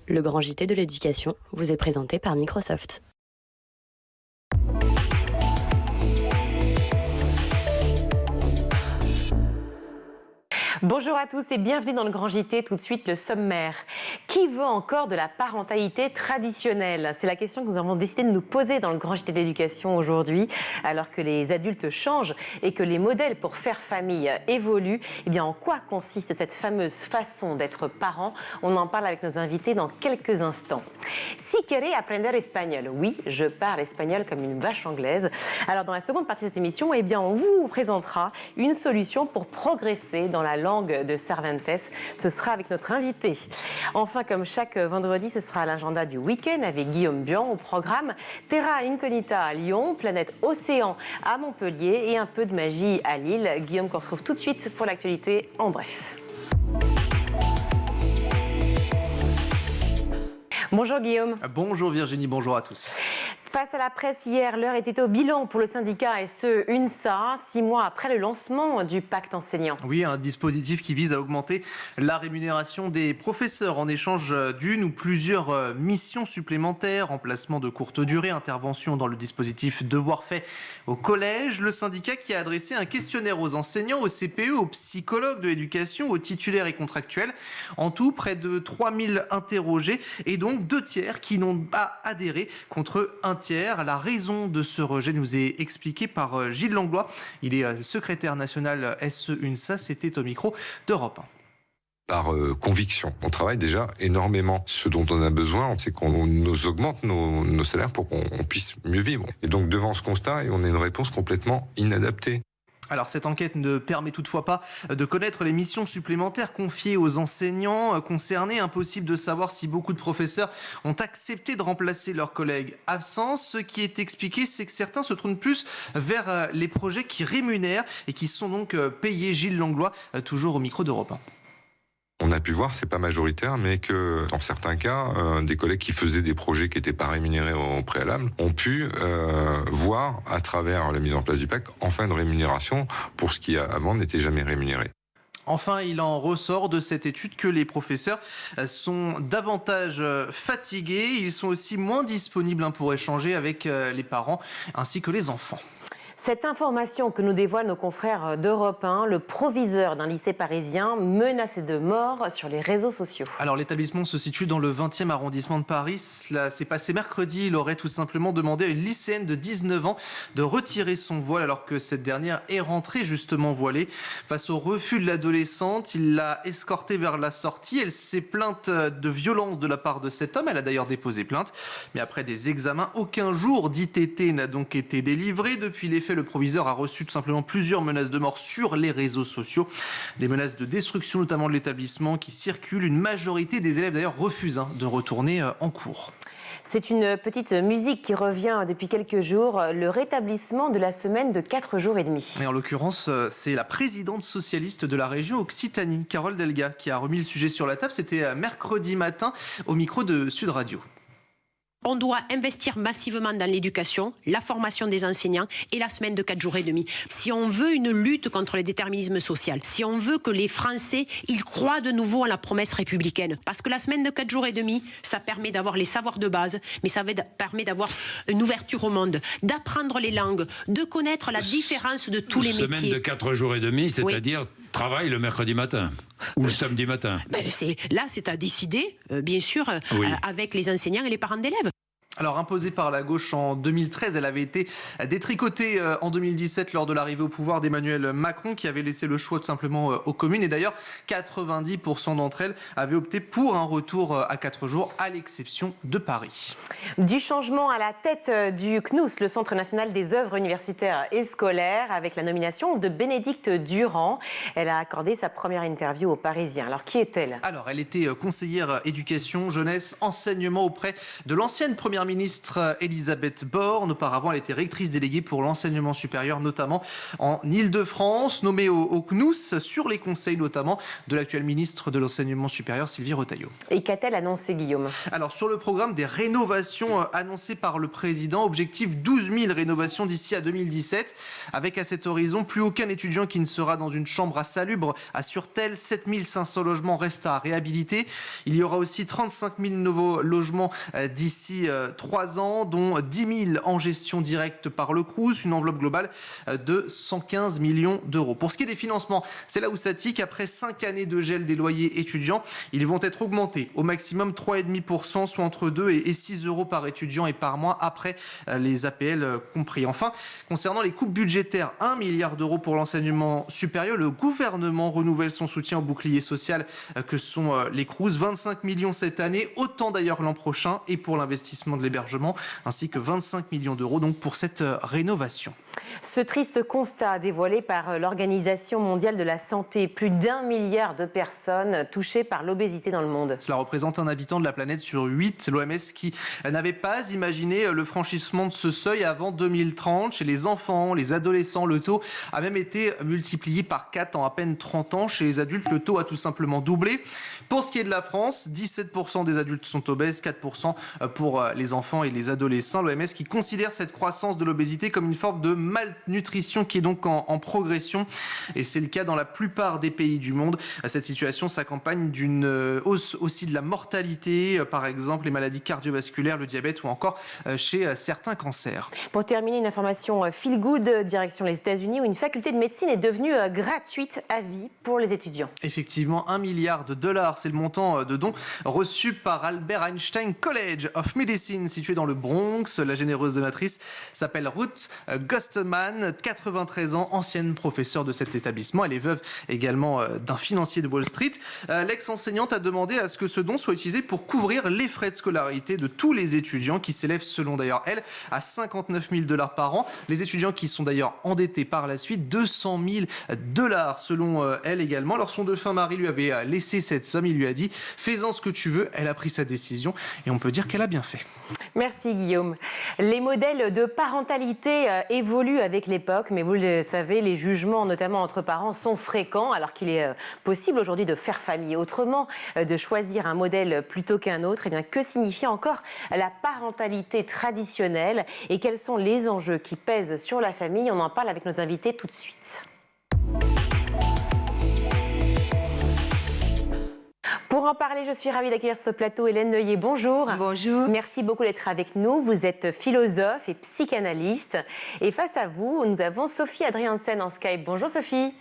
Le grand JT de l'éducation vous est présenté par Microsoft. Bonjour à tous et bienvenue dans le Grand JT. Tout de suite, le sommaire. Qui veut encore de la parentalité traditionnelle? C'est la question que nous avons décidé de nous poser dans le Grand JT de l'éducation aujourd'hui. Alors que les adultes changent et que les modèles pour faire famille évoluent, eh bien, en quoi consiste cette fameuse façon d'être parent? On en parle avec nos invités dans quelques instants. Si querés aprender espagnol, oui, je parle espagnol comme une vache anglaise. Alors, dans la seconde partie de cette émission, eh bien, on vous présentera une solution pour progresser dans la langue de Cervantes. Ce sera avec notre invité. Enfin, comme chaque vendredi, ce sera l'agenda du week-end avec Guillaume Bian au programme. Terra Incognita à Lyon, Planète Océan à Montpellier et un peu de magie à Lille. Guillaume qu'on retrouve tout de suite pour l'actualité en bref. Bonjour Guillaume. Bonjour Virginie, bonjour à tous. Face à la presse hier, l'heure était au bilan pour le syndicat SE UNSA, 6 mois après le lancement du pacte enseignant. Oui, un dispositif qui vise à augmenter la rémunération des professeurs en échange d'une ou plusieurs missions supplémentaires, remplacement de courte durée, intervention dans le dispositif devoir fait au collège. Le syndicat qui a adressé un questionnaire aux enseignants, aux CPE, aux psychologues de l'éducation, aux titulaires et contractuels. En tout, près de 3000 interrogés et donc 2 tiers qui n'ont pas adhéré contre un tiers. La raison de ce rejet nous est expliquée par Gilles Langlois. Il est secrétaire national SE UNSA. C'était au micro d'Europe 1. Par conviction. On travaille déjà énormément. Ce dont on a besoin, c'est qu'on nous augmente nos salaires pour qu'on puisse mieux vivre. Et donc devant ce constat, on a une réponse complètement inadaptée. Alors cette enquête ne permet toutefois pas de connaître les missions supplémentaires confiées aux enseignants concernés. Impossible de savoir si beaucoup de professeurs ont accepté de remplacer leurs collègues absents. Ce qui est expliqué, c'est que certains se tournent plus vers les projets qui rémunèrent et qui sont donc payés. Gilles Langlois, toujours au micro d'Europe 1. On a pu voir, c'est pas majoritaire, mais que dans certains cas, des collègues qui faisaient des projets qui n'étaient pas rémunérés au préalable ont pu voir à travers la mise en place du pacte enfin une rémunération pour ce qui avant n'était jamais rémunéré. Enfin, il en ressort de cette étude que les professeurs sont davantage fatigués. Ils sont aussi moins disponibles pour échanger avec les parents ainsi que les enfants. Cette information que nous dévoilent nos confrères d'Europe 1, le proviseur d'un lycée parisien menacé de mort sur les réseaux sociaux. Alors l'établissement se situe dans le 20e arrondissement de Paris. Cela s'est passé mercredi. Il aurait tout simplement demandé à une lycéenne de 19 ans de retirer son voile alors que cette dernière est rentrée justement voilée. Face au refus de l'adolescente, il l'a escortée vers la sortie. Elle s'est plainte de violence de la part de cet homme. Elle a d'ailleurs déposé plainte. Mais après des examens, aucun jour d'ITT n'a donc été délivré. Depuis les le proviseur a reçu tout simplement plusieurs menaces de mort sur les réseaux sociaux. Des menaces de destruction notamment de l'établissement qui circulent. Une majorité des élèves d'ailleurs refusent de retourner en cours. C'est une petite musique qui revient depuis quelques jours, le rétablissement de la semaine de 4 jours et demi. Et en l'occurrence, c'est la présidente socialiste de la région Occitanie, Carole Delga, qui a remis le sujet sur la table. C'était mercredi matin au micro de Sud Radio. On doit investir massivement dans l'éducation, la formation des enseignants et la semaine de 4 jours et demi. Si on veut une lutte contre le déterminisme social, si on veut que les Français, ils croient de nouveau à la promesse républicaine, parce que la semaine de 4 jours et demi, ça permet d'avoir les savoirs de base, mais ça permet d'avoir une ouverture au monde, d'apprendre les langues, de connaître la différence de tous les métiers. Semaine de 4 jours et demi, c'est-à-dire travail le mercredi matin ou le samedi matin. C'est à décider, bien sûr, avec les enseignants et les parents d'élèves. Alors imposée par la gauche en 2013, elle avait été détricotée en 2017 lors de l'arrivée au pouvoir d'Emmanuel Macron qui avait laissé le choix tout simplement aux communes. Et d'ailleurs, 90% d'entre elles avaient opté pour un retour à 4 jours, à l'exception de Paris. Du changement à la tête du CNUS, le Centre national des œuvres universitaires et scolaires, avec la nomination de Bénédicte Durand. Elle a accordé sa première interview aux Parisiens. Alors qui est-elle ? Alors elle était conseillère éducation, jeunesse, enseignement auprès de l'ancienne première ministre Elisabeth Borne. Auparavant, elle était rectrice déléguée pour l'enseignement supérieur, notamment en Île-de-France, nommée au CNUS sur les conseils notamment de l'actuelle ministre de l'enseignement supérieur, Sylvie Retailleau. Et qu'a-t-elle annoncé, Guillaume? Alors, sur le programme des rénovations annoncées par le président, objectif 12 000 rénovations d'ici à 2017, avec à cet horizon plus aucun étudiant qui ne sera dans une chambre insalubre, assure-t-elle. 7 500 logements restent à réhabiliter. Il y aura aussi 35 000 nouveaux logements d'ici 3 ans, dont 10 000 en gestion directe par le Crous, une enveloppe globale de 115 millions d'euros. Pour ce qui est des financements, c'est là où ça tique. Après 5 années de gel des loyers étudiants, ils vont être augmentés au maximum 3,5%, soit entre 2 et 6 euros par étudiant et par mois, après les APL compris. Enfin, concernant les coupes budgétaires, 1 milliard d'euros pour l'enseignement supérieur. Le gouvernement renouvelle son soutien au bouclier social que sont les Crous. 25 millions cette année, autant d'ailleurs l'an prochain, et pour l'investissement de l'hébergement, ainsi que 25 millions d'euros donc pour cette rénovation. Ce triste constat dévoilé par l'Organisation mondiale de la santé, plus d'1 milliard de personnes touchées par l'obésité dans le monde. Cela représente un habitant de la planète sur 8. L'OMS qui n'avait pas imaginé le franchissement de ce seuil avant 2030. Chez les enfants, les adolescents, le taux a même été multiplié par 4 en à peine 30 ans. Chez les adultes, le taux a tout simplement doublé. Pour ce qui est de la France, 17% des adultes sont obèses, 4% pour les enfants et les adolescents. L'OMS qui considère cette croissance de l'obésité comme une forme de malnutrition qui est donc en progression. Et c'est le cas dans la plupart des pays du monde. Cette situation s'accompagne d'une hausse aussi de la mortalité, par exemple les maladies cardiovasculaires, le diabète ou encore chez certains cancers. Pour terminer, une information feel good, direction les États-Unis, où une faculté de médecine est devenue gratuite à vie pour les étudiants. Effectivement, 1 milliard de dollars, c'est le montant de dons reçus par Albert Einstein College of Medicine, situé dans le Bronx. La généreuse donatrice s'appelle Ruth Gosteman, 93 ans, ancienne professeure de cet établissement. Elle est veuve également d'un financier de Wall Street. L'ex-enseignante a demandé à ce que ce don soit utilisé pour couvrir les frais de scolarité de tous les étudiants, qui s'élèvent selon d'ailleurs elle à 59 000 $ par an. Les étudiants qui sont d'ailleurs endettés par la suite, 200 000 $ selon elle également. Alors son défunt mari lui avait laissé cette somme, il lui a dit « fais-en ce que tu veux ». Elle a pris sa décision et on peut dire qu'elle a bien fait. Merci Guillaume. Les modèles de parentalité évoluent avec l'époque, mais vous le savez, les jugements, notamment entre parents, sont fréquents, alors qu'il est possible aujourd'hui de faire famille autrement, de choisir un modèle plutôt qu'un autre. Eh bien, que signifie encore la parentalité traditionnelle et quels sont les enjeux qui pèsent sur la famille? On en parle avec nos invités tout de suite. Pour en parler, je suis ravie d'accueillir sur ce plateau Hélène Neuillet. Bonjour. Bonjour. Merci beaucoup d'être avec nous. Vous êtes philosophe et psychanalyste. Et face à vous, nous avons Sophie Adriansen en Skype. Bonjour Sophie.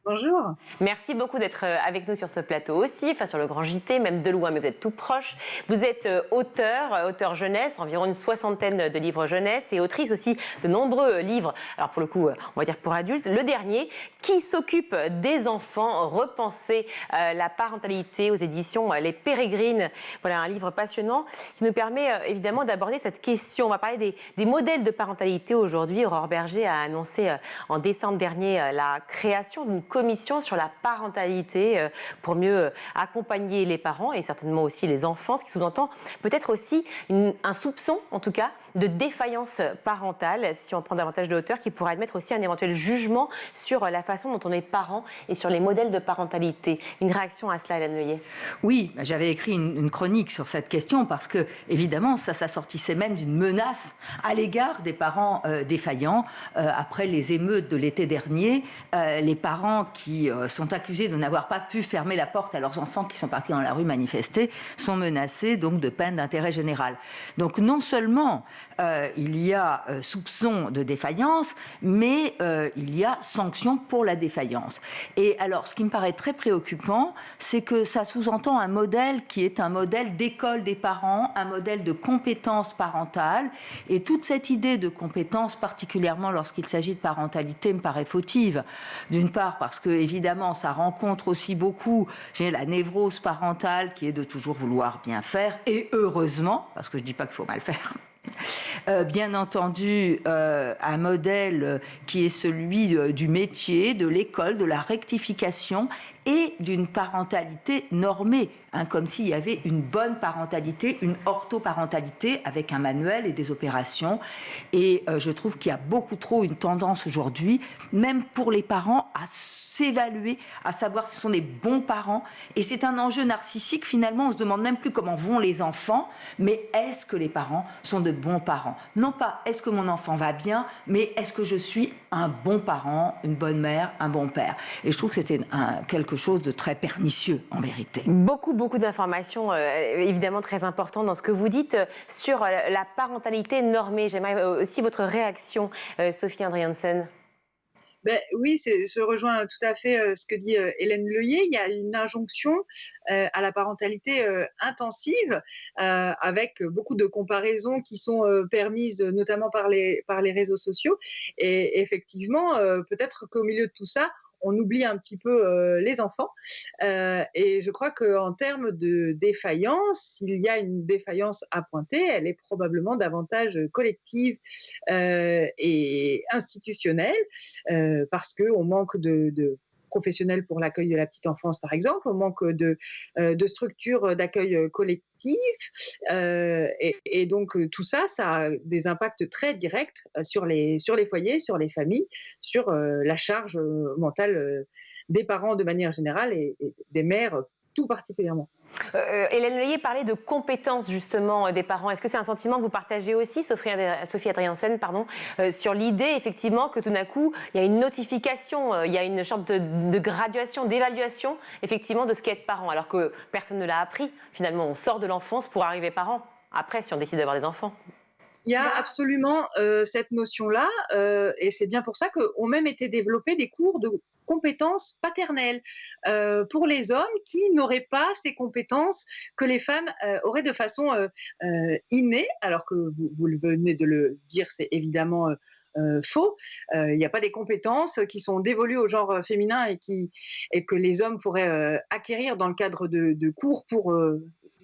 Bonjour. Merci beaucoup d'être avec nous sur ce plateau aussi, enfin sur le Grand JT, même de loin, mais vous êtes tout proche. Vous êtes auteur jeunesse, environ une 60aine de livres jeunesse et autrice aussi de nombreux livres, alors pour le coup, on va dire pour adultes. Le dernier, qui s'occupe des enfants, repenser la parentalité aux éditions Les Pérégrines. Voilà un livre passionnant qui nous permet évidemment d'aborder cette question. On va parler des modèles de parentalité aujourd'hui. Aurore Berger a annoncé en décembre dernier la création d'une commission sur la parentalité pour mieux accompagner les parents et certainement aussi les enfants, ce qui sous-entend peut-être aussi un soupçon, en tout cas, de défaillance parentale, si on prend davantage de hauteur, qui pourrait admettre aussi un éventuel jugement sur la façon dont on est parent et sur les modèles de parentalité. Une réaction à cela, Hélène Neuillet? Oui, j'avais écrit une chronique sur cette question parce que, évidemment, ça s'assortissait même d'une menace à l'égard des parents défaillants. Après les émeutes de l'été dernier, les parents qui sont accusés de n'avoir pas pu fermer la porte à leurs enfants qui sont partis dans la rue manifester sont menacés donc de peine d'intérêt général. Donc non seulement il y a soupçon de défaillance, mais il y a sanction pour la défaillance. Et alors, ce qui me paraît très préoccupant, c'est que ça sous-entend un modèle qui est un modèle d'école des parents, un modèle de compétence parentale. Et toute cette idée de compétence, particulièrement lorsqu'il s'agit de parentalité, me paraît fautive. D'une part, parce que, évidemment, ça rencontre aussi beaucoup la névrose parentale qui est de toujours vouloir bien faire, et heureusement, parce que je ne dis pas qu'il faut mal faire. Bien entendu, un modèle qui est celui du métier, de l'école, de la rectification et d'une parentalité normée, comme s'il y avait une bonne parentalité, une orthoparentalité avec un manuel et des opérations. Et je trouve qu'il y a beaucoup trop une tendance aujourd'hui, même pour les parents, à s'évaluer, à savoir si ce sont des bons parents. Et c'est un enjeu narcissique, finalement, on se demande même plus comment vont les enfants, mais est-ce que les parents sont de bons parents? Non pas est-ce que mon enfant va bien, mais est-ce que je suis un bon parent, une bonne mère, un bon père? Et je trouve que c'était quelque chose de très pernicieux, en vérité. Beaucoup d'informations, évidemment très importantes dans ce que vous dites sur la parentalité normée. J'aimerais aussi votre réaction, Sophie Andriansen. Oui, je rejoins tout à fait ce que dit Hélène Leuillet. Il y a une injonction à la parentalité intensive, avec beaucoup de comparaisons qui sont permises notamment par les réseaux sociaux. Et effectivement, peut-être qu'au milieu de tout ça, on oublie un petit peu les enfants. Et je crois qu'en termes de défaillance, s'il y a une défaillance à pointer, elle est probablement davantage collective et institutionnelle, parce qu'on manque de professionnels pour l'accueil de la petite enfance, par exemple, on manque de structures d'accueil collectif, et donc tout ça, ça a des impacts très directs sur les foyers, sur les familles, sur la charge mentale des parents de manière générale et des mères tout particulièrement. Hélène Leuillet parlait de compétences justement des parents. Est-ce que c'est un sentiment que vous partagez aussi, Sophie Andriansen, sur l'idée effectivement que tout d'un coup il y a une notification, il y a une sorte de graduation, d'évaluation effectivement de ce qu'est être parent, alors que personne ne l'a appris. Finalement, on sort de l'enfance pour arriver parent. Après, si on décide d'avoir des enfants. Il y a absolument cette notion-là, et c'est bien pour ça qu'ont même été développés des cours de compétences paternelles pour les hommes qui n'auraient pas ces compétences que les femmes auraient de façon innée, alors que vous venez de le dire, c'est évidemment faux. Il n'y a pas des compétences qui sont dévolues au genre féminin et que les hommes pourraient acquérir dans le cadre de cours pour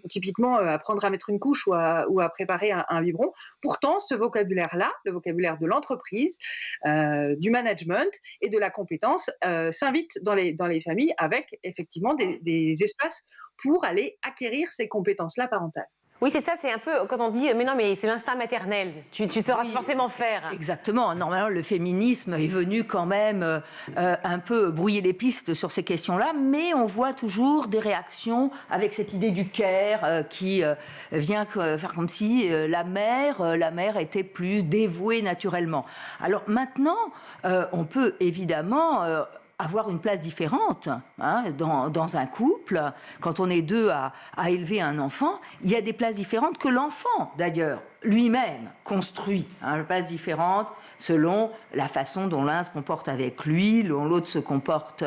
typiquement apprendre à mettre une couche ou à préparer un biberon. Pourtant, ce vocabulaire-là, le vocabulaire de l'entreprise, du management et de la compétence, s'invite dans les familles avec effectivement des espaces pour aller acquérir ces compétences-là parentales. Oui, c'est ça, c'est un peu quand on dit mais non, mais c'est l'instinct maternel, tu sauras forcément faire. Exactement. Normalement, le féminisme est venu quand même un peu brouiller les pistes sur ces questions-là, mais on voit toujours des réactions avec cette idée du care qui vient faire comme si la mère était plus dévouée naturellement. Alors maintenant, on peut évidemment avoir une place différente dans un couple. Quand on est deux à élever un enfant, il y a des places différentes que l'enfant, d'ailleurs, lui-même construit. Une place différente selon la façon dont l'un se comporte avec lui, dont l'autre se comporte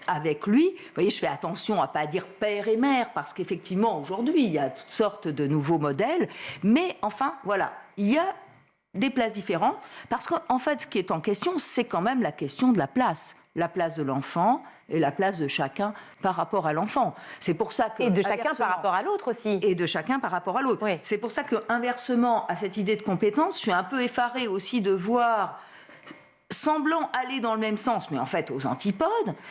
avec lui. Vous voyez, je fais attention à ne pas dire père et mère, parce qu'effectivement, aujourd'hui, il y a toutes sortes de nouveaux modèles. Mais enfin, voilà, il y a des places différentes, parce qu'en fait, ce qui est en question, c'est quand même la question de la place de l'enfant et la place de chacun par rapport à l'enfant. C'est pour ça que... Et de chacun par rapport à l'autre aussi. Et de chacun par rapport à l'autre. Oui. C'est pour ça que, inversement à cette idée de compétence, je suis un peu effarée aussi de voir, semblant aller dans le même sens, mais en fait aux antipodes,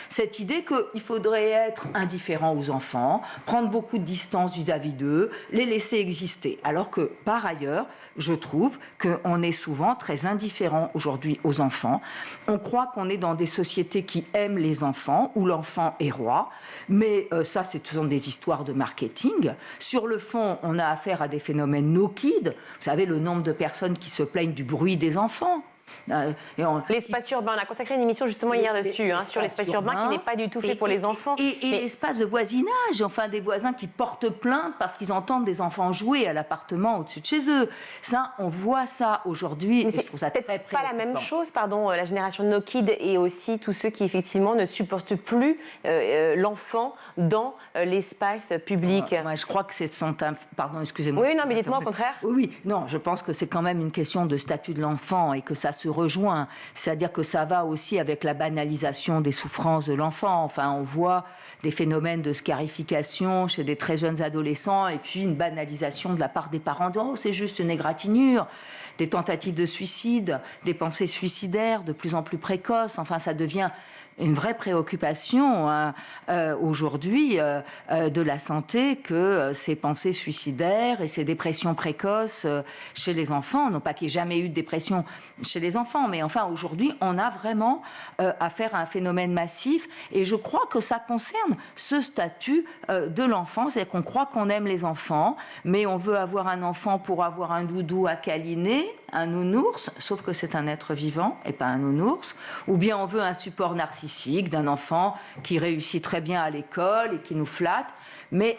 cette idée qu'il faudrait être indifférent aux enfants, prendre beaucoup de distance vis-à-vis d'eux, les laisser exister. Alors que, par ailleurs, je trouve qu'on est souvent très indifférent aujourd'hui aux enfants. On croit qu'on est dans des sociétés qui aiment les enfants, où l'enfant est roi, mais ça, ce sont des histoires de marketing. Sur le fond, on a affaire à des phénomènes no-kid. Vous savez, le nombre de personnes qui se plaignent du bruit des enfants. L'espace urbain, on a consacré une émission justement hier dessus, sur l'espace urbain qui n'est pas du tout fait pour les enfants. Et l'espace de voisinage, enfin des voisins qui portent plainte parce qu'ils entendent des enfants jouer à l'appartement au-dessus de chez eux. Ça, on voit ça aujourd'hui. Mais c'est peut-être pas la même chose, la génération no kid et aussi tous ceux qui effectivement ne supportent plus l'enfant dans l'espace public. Moi, je crois que c'est pardon, excusez-moi. Oui, non, mais dites-moi au contraire. Oui, non, je pense que c'est quand même une question de statut de l'enfant et que ça se rejoint. C'est-à-dire que ça va aussi avec la banalisation des souffrances de l'enfant. Enfin, on voit des phénomènes de scarification chez des très jeunes adolescents et puis une banalisation de la part des parents de « oh, c'est juste une égratignure », des tentatives de suicide, des pensées suicidaires de plus en plus précoces. Enfin, ça devient une vraie préoccupation aujourd'hui de la santé que ces pensées suicidaires et ces dépressions précoces chez les enfants, non pas qu'il n'y ait jamais eu de dépression chez les enfants, mais enfin aujourd'hui on a vraiment affaire à un phénomène massif, et je crois que ça concerne ce statut de l'enfant, c'est-à-dire qu'on croit qu'on aime les enfants, mais on veut avoir un enfant pour avoir un doudou à câliner, un nounours, sauf que c'est un être vivant et pas un nounours, ou bien on veut un support narcissique d'un enfant qui réussit très bien à l'école et qui nous flatte, mais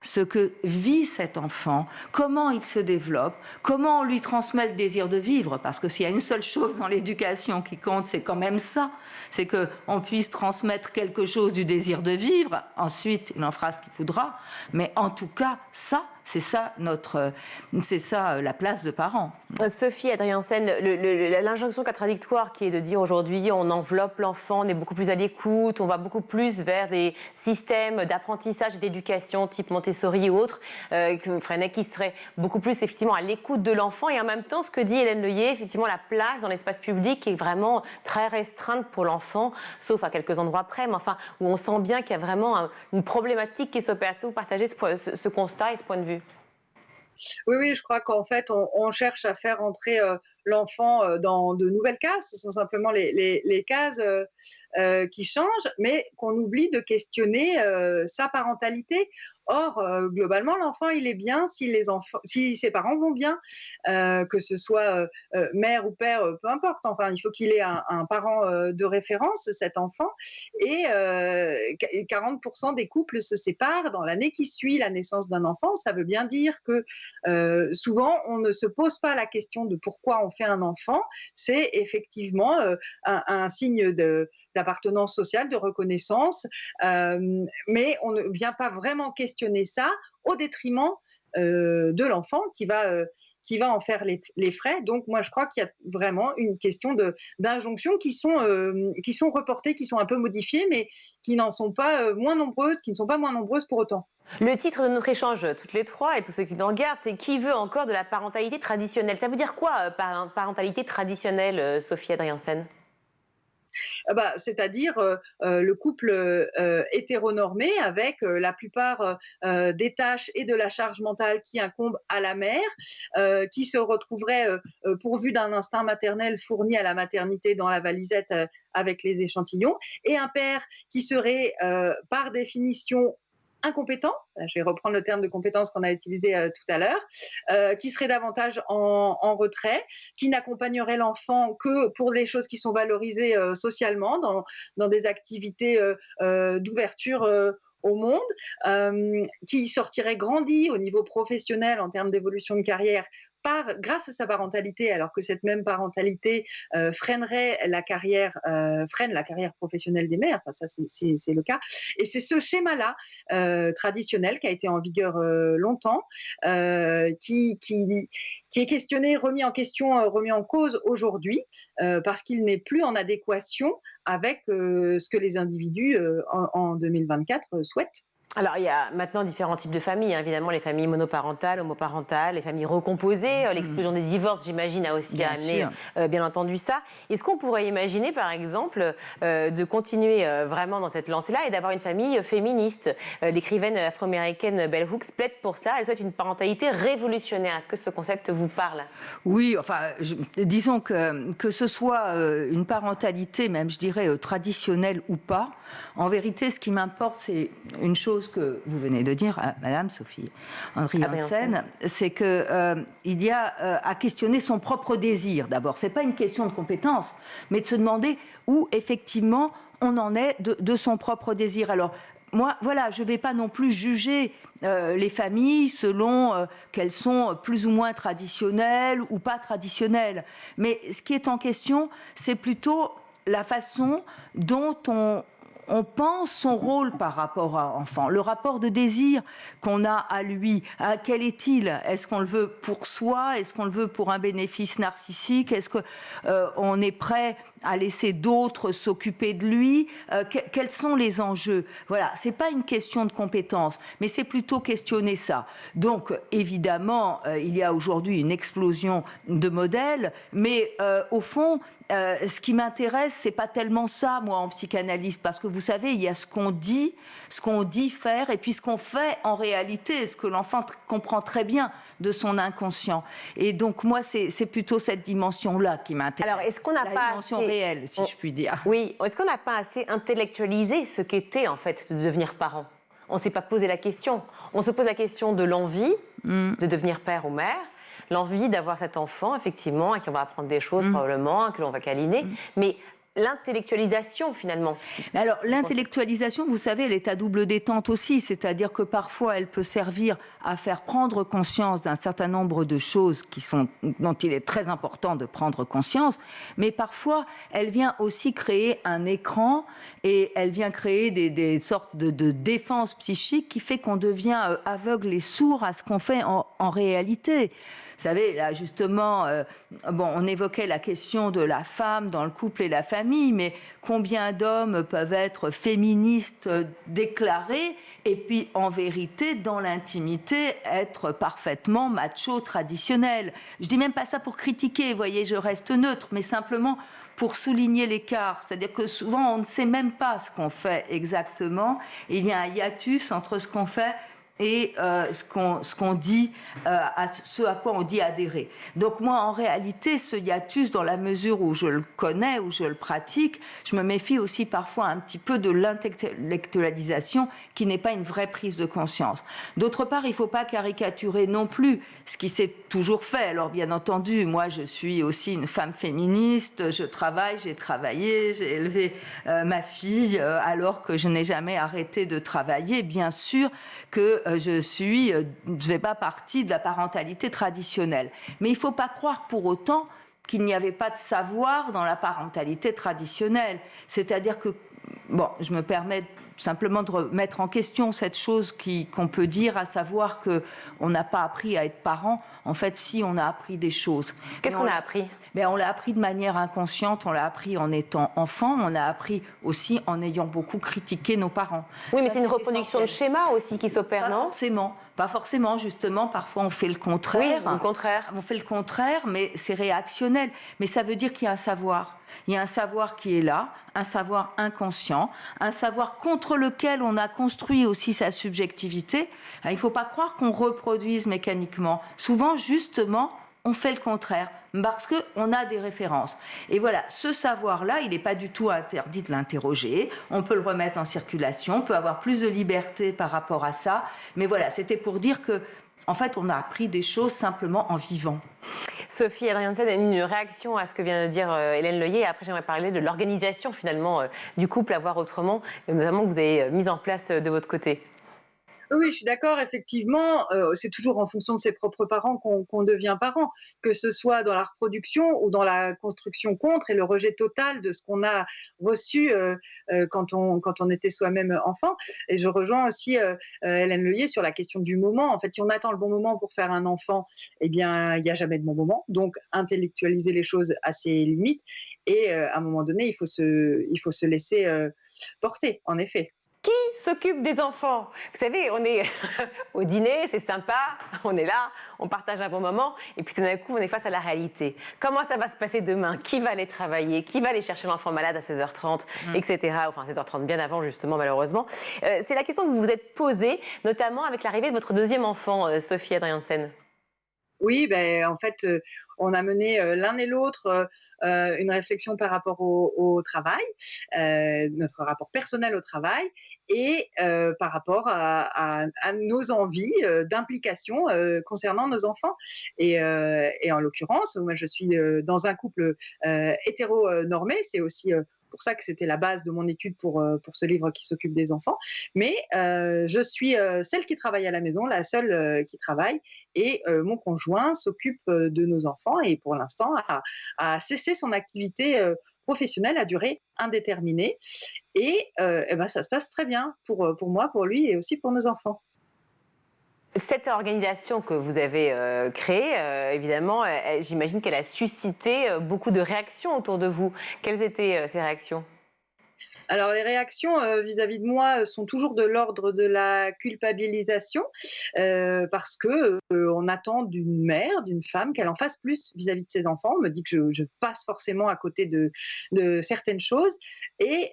ce que vit cet enfant, comment il se développe, comment on lui transmet le désir de vivre, parce que s'il y a une seule chose dans l'éducation qui compte, c'est quand même ça, c'est qu'on puisse transmettre quelque chose du désir de vivre, ensuite il en fera ce qu'il voudra, mais en tout cas, c'est ça la place de parents. Sophie Adriaensen, l'injonction contradictoire qui est de dire aujourd'hui on enveloppe l'enfant, on est beaucoup plus à l'écoute, on va beaucoup plus vers des systèmes d'apprentissage et d'éducation type Montessori ou autres, Freinet, qui serait beaucoup plus effectivement à l'écoute de l'enfant, et en même temps ce que dit Hélène Leuillet, effectivement la place dans l'espace public est vraiment très restreinte pour l'enfant, sauf à quelques endroits près, mais enfin où on sent bien qu'il y a vraiment une problématique qui s'opère. Est-ce que vous partagez ce constat et ce point de vue ? Oui, je crois qu'en fait, on cherche à faire entrer l'enfant dans de nouvelles cases. Ce sont simplement les cases qui changent, mais qu'on oublie de questionner sa parentalité. Or, globalement, l'enfant, il est bien si ses parents vont bien, que ce soit mère ou père, peu importe. Enfin, il faut qu'il ait un parent de référence, cet enfant. Et 40% des couples se séparent dans l'année qui suit la naissance d'un enfant. Ça veut bien dire que souvent, on ne se pose pas la question de pourquoi on fait un enfant. C'est effectivement un signe d'appartenance sociale, de reconnaissance, mais on ne vient pas vraiment questionner ça au détriment de l'enfant qui va en faire les frais. Donc moi je crois qu'il y a vraiment une question d'injonctions qui sont reportées, qui sont un peu modifiées, mais qui n'en sont pas moins nombreuses, qui ne sont pas moins nombreuses pour autant. Le titre de notre échange, toutes les trois, et tous ceux qui nous regardent, c'est « Qui veut encore de la parentalité traditionnelle ?» Ça veut dire quoi, parentalité traditionnelle, Sophie Adriaensen ? C'est-à-dire le couple hétéronormé avec la plupart des tâches et de la charge mentale qui incombent à la mère, qui se retrouverait pourvu d'un instinct maternel fourni à la maternité dans la valisette avec les échantillons, et un père qui serait par définition incompétent, je vais reprendre le terme de compétence qu'on a utilisé tout à l'heure, qui serait davantage en retrait, qui n'accompagnerait l'enfant que pour les choses qui sont valorisées socialement, dans des activités d'ouverture au monde, qui sortirait grandi au niveau professionnel en termes d'évolution de carrière grâce à sa parentalité, alors que cette même parentalité freine la carrière professionnelle des mères. Enfin, ça, c'est le cas. Et c'est ce schéma-là traditionnel qui a été en vigueur longtemps, qui est questionné, remis en question, remis en cause aujourd'hui, parce qu'il n'est plus en adéquation avec ce que les individus en 2024 souhaitent. Alors, il y a maintenant différents types de familles, hein. Évidemment, les familles monoparentales, homoparentales, les familles recomposées. L'explosion des divorces, j'imagine, a aussi amené, bien entendu, ça. Est-ce qu'on pourrait imaginer, par exemple, de continuer vraiment dans cette lancée-là et d'avoir une famille féministe ? L'écrivaine afro-américaine Bell Hooks plaide pour ça. Elle souhaite une parentalité révolutionnaire. Est-ce que ce concept vous parle ? Oui, enfin, disons que ce soit une parentalité, même je dirais traditionnelle ou pas, en vérité, ce qui m'importe, c'est une chose que vous venez de dire, Madame Sophie Adriaensen, c'est qu'il y a à questionner son propre désir. D'abord, c'est pas une question de compétence, mais de se demander où effectivement on en est de son propre désir. Alors, moi, voilà, je ne vais pas non plus juger les familles selon qu'elles sont plus ou moins traditionnelles ou pas traditionnelles. Mais ce qui est en question, c'est plutôt la façon dont on pense son rôle par rapport à l'enfant, le rapport de désir qu'on a à lui. Quel est-il ? Est-ce qu'on le veut pour soi ? Est-ce qu'on le veut pour un bénéfice narcissique ? Est-ce qu'on est prêt à laisser d'autres s'occuper de lui ? Quels sont les enjeux ? Voilà, c'est pas une question de compétence, mais c'est plutôt questionner ça. Donc, évidemment, il y a aujourd'hui une explosion de modèles, mais au fond, ce qui m'intéresse, c'est pas tellement ça, moi, en psychanalyste, parce que vous savez, il y a ce qu'on dit faire, et puis ce qu'on fait en réalité, ce que l'enfant comprend très bien de son inconscient. Et donc, moi, c'est plutôt cette dimension-là qui m'intéresse. Alors, est-ce qu'on n'a pas dimension réelle, si je puis dire. Oui, est-ce qu'on n'a pas assez intellectualisé ce qu'était, en fait, de devenir parent? On ne s'est pas posé la question. On se pose la question de l'envie de devenir père ou mère, l'envie d'avoir cet enfant, effectivement, à qui on va apprendre des choses probablement, à qui l'on va câliner, mais l'intellectualisation, finalement. Alors, l'intellectualisation, vous savez, elle est à double détente aussi, c'est-à-dire que parfois, elle peut servir à faire prendre conscience d'un certain nombre de choses dont il est très important de prendre conscience, mais parfois, elle vient aussi créer un écran et elle vient créer des sortes de défense psychique qui fait qu'on devient aveugle et sourd à ce qu'on fait en réalité. Vous savez, là, justement, on évoquait la question de la femme dans le couple et la famille, mais combien d'hommes peuvent être féministes déclarés et puis, en vérité, dans l'intimité, être parfaitement macho traditionnel? Je dis même pas ça pour critiquer, vous voyez, je reste neutre, mais simplement pour souligner l'écart. C'est-à-dire que souvent, on ne sait même pas ce qu'on fait exactement. Et il y a un hiatus entre ce qu'on fait et ce qu'on dit, ce à quoi on dit adhérer. Donc moi, en réalité, ce hiatus, dans la mesure où je le connais, où je le pratique, je me méfie aussi parfois un petit peu de l'intellectualisation qui n'est pas une vraie prise de conscience. D'autre part, il ne faut pas caricaturer non plus ce qui s'est toujours fait. Alors bien entendu, moi, je suis aussi une femme féministe, je travaille, j'ai travaillé, j'ai élevé ma fille alors que je n'ai jamais arrêté de travailler. Bien sûr que je ne fais pas partie de la parentalité traditionnelle. Mais il ne faut pas croire pour autant qu'il n'y avait pas de savoir dans la parentalité traditionnelle. C'est-à-dire que, je me permets simplement de remettre en question cette chose qu'on peut dire, à savoir qu'on n'a pas appris à être parent. En fait, si, on a appris des choses. Qu'est-ce qu'on a appris ? On l'a appris de manière inconsciente, on l'a appris en étant enfant, on l'a appris aussi en ayant beaucoup critiqué nos parents. Oui, mais c'est une reproduction de schémas aussi qui s'opère, non ? Pas forcément, justement, parfois on fait le contraire. Oui, le contraire. On fait le contraire, mais c'est réactionnel. Mais ça veut dire qu'il y a un savoir. Il y a un savoir qui est là, un savoir inconscient, un savoir contre lequel on a construit aussi sa subjectivité. Il ne faut pas croire qu'on reproduise mécaniquement. Souvent, justement, on fait le contraire, parce qu'on a des références. Et voilà, ce savoir-là, il n'est pas du tout interdit de l'interroger. On peut le remettre en circulation, on peut avoir plus de liberté par rapport à ça. Mais voilà, c'était pour dire que, en fait, on a appris des choses simplement en vivant. Sophie Adriaansen a une réaction à ce que vient de dire Hélène Leuillet. Après, j'aimerais parler de l'organisation, finalement, du couple à voir autrement, et notamment que vous avez mise en place de votre côté. Oui, je suis d'accord, effectivement, c'est toujours en fonction de ses propres parents qu'on devient parent, que ce soit dans la reproduction ou dans la construction contre et le rejet total de ce qu'on a reçu quand on était soi-même enfant. Et je rejoins aussi Hélène Leuillet sur la question du moment. En fait, si on attend le bon moment pour faire un enfant, eh bien, il n'y a jamais de bon moment. Donc, intellectualiser les choses à ses limites. Et à un moment donné, il faut se laisser porter, en effet. Qui s'occupe des enfants ? Vous savez, on est au dîner, c'est sympa, on est là, on partage un bon moment, et puis tout d'un coup, on est face à la réalité. Comment ça va se passer demain ? Qui va aller travailler ? Qui va aller chercher l'enfant malade à 16h30, etc. Enfin, 16h30, bien avant, justement, malheureusement. C'est la question que vous vous êtes posée, notamment avec l'arrivée de votre deuxième enfant, Sophie Adriaansen. Oui, en fait, on a mené l'un et l'autre une réflexion par rapport au travail, notre rapport personnel au travail, et par rapport à nos envies d'implication concernant nos enfants. Et en l'occurrence, moi, je suis dans un couple hétéronormé. C'est aussi pour ça que c'était la base de mon étude pour ce livre qui s'occupe des enfants. Mais je suis celle qui travaille à la maison, la seule qui travaille, et mon conjoint s'occupe de nos enfants et pour l'instant a cessé son activité professionnelle à durée indéterminée. Et ça se passe très bien pour moi, pour lui et aussi pour nos enfants. Cette organisation que vous avez créée, évidemment, j'imagine qu'elle a suscité beaucoup de réactions autour de vous. Quelles étaient ces réactions ? Alors, les réactions vis-à-vis de moi sont toujours de l'ordre de la culpabilisation, parce que on attend d'une mère, d'une femme, qu'elle en fasse plus vis-à-vis de ses enfants. On me dit que je passe forcément à côté de certaines choses. Et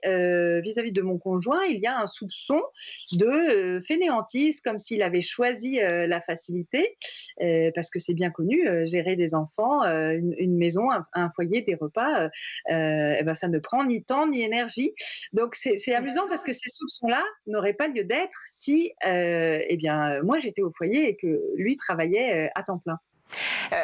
vis-à-vis de mon conjoint, il y a un soupçon de fainéantise, comme s'il avait choisi la facilité, parce que c'est bien connu, gérer des enfants, une maison, un foyer, des repas, eh ben, ça ne prend ni temps ni énergie. Donc c'est amusant parce que ces soupçons-là n'auraient pas lieu d'être si eh bien, moi j'étais au foyer et que lui travaillait à temps plein.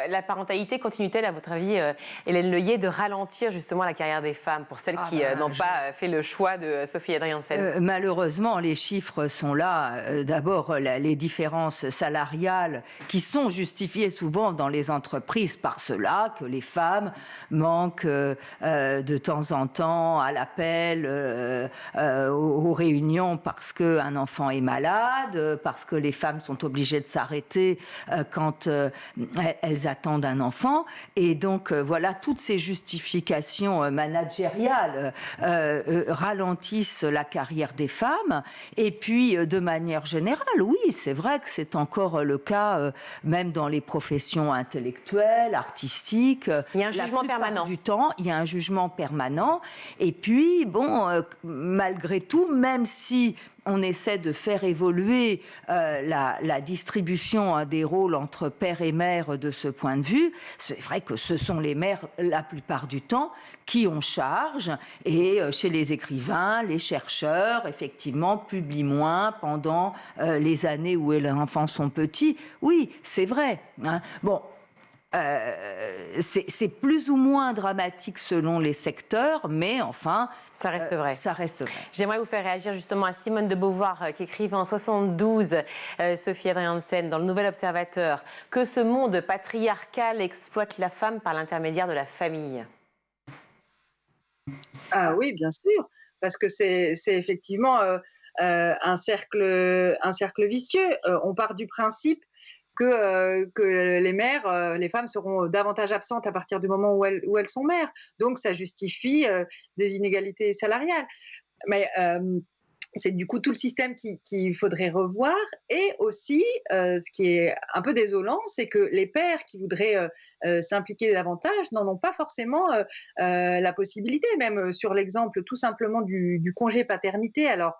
La parentalité continue-t-elle, à votre avis, Hélène Leuillet, de ralentir justement la carrière des femmes pour celles qui n'ont pas fait le choix de Sophie Adriaensen? Malheureusement, les chiffres sont là. D'abord, les différences salariales qui sont justifiées souvent dans les entreprises par cela, que les femmes manquent de temps en temps à l'appel, aux réunions parce qu'un enfant est malade, parce que les femmes sont obligées de s'arrêter quand elles attendent un enfant. Et donc, voilà, toutes ces justifications managériales ralentissent la carrière des femmes. Et puis, de manière générale, oui, c'est vrai que c'est encore le cas, même dans les professions intellectuelles, artistiques. Il y a un jugement permanent. Du temps, il y a un jugement permanent. Et puis, bon, malgré tout, même si on essaie de faire évoluer la distribution des rôles entre père et mère de ce point de vue, c'est vrai que ce sont les mères, la plupart du temps, qui ont charge. Et chez les écrivains, les chercheurs, effectivement, publient moins pendant les années où les enfants sont petits. Oui, c'est vrai. Hein. Bon. C'est plus ou moins dramatique selon les secteurs, mais enfin... Ça reste vrai. Ça reste vrai. J'aimerais vous faire réagir justement à Simone de Beauvoir, qui écrivait en 72, Sophie Adriaensen, dans le Nouvel Observateur, que ce monde patriarcal exploite la femme par l'intermédiaire de la famille. Ah oui, bien sûr, parce que c'est effectivement un cercle vicieux. On part du principe que les mères, les femmes seront davantage absentes à partir du moment où elles sont mères. Donc, ça justifie des inégalités salariales. Mais c'est du coup tout le système qu'il faudrait revoir. Et aussi, ce qui est un peu désolant, c'est que les pères qui voudraient s'impliquer davantage n'en ont pas forcément la possibilité, même sur l'exemple tout simplement du congé paternité. Alors,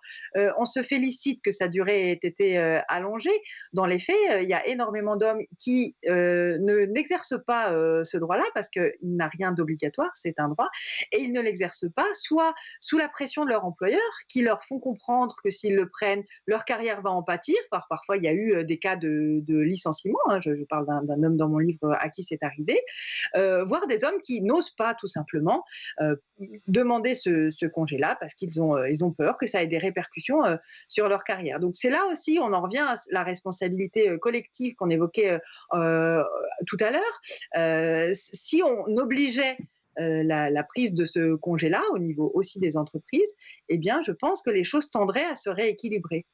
on se félicite que sa durée ait été allongée. Dans les faits, il y a énormément d'hommes qui n'exercent pas ce droit-là parce qu'il n'a rien d'obligatoire, c'est un droit, et ils ne l'exercent pas, soit sous la pression de leur employeur, qui leur font comprendre que s'ils le prennent, leur carrière va en pâtir. Parfois, il y a eu des cas de licenciement. Hein. Je parle d'un homme dans mon livre à qui c'est arrivé. Voire des hommes qui n'osent pas tout simplement demander ce congé-là parce qu'ils ont peur que ça ait des répercussions sur leur carrière. Donc c'est là aussi, on en revient à la responsabilité collective qu'on évoquait tout à l'heure. Si on obligeait la prise de ce congé-là au niveau aussi des entreprises, eh bien, je pense que les choses tendraient à se rééquilibrer.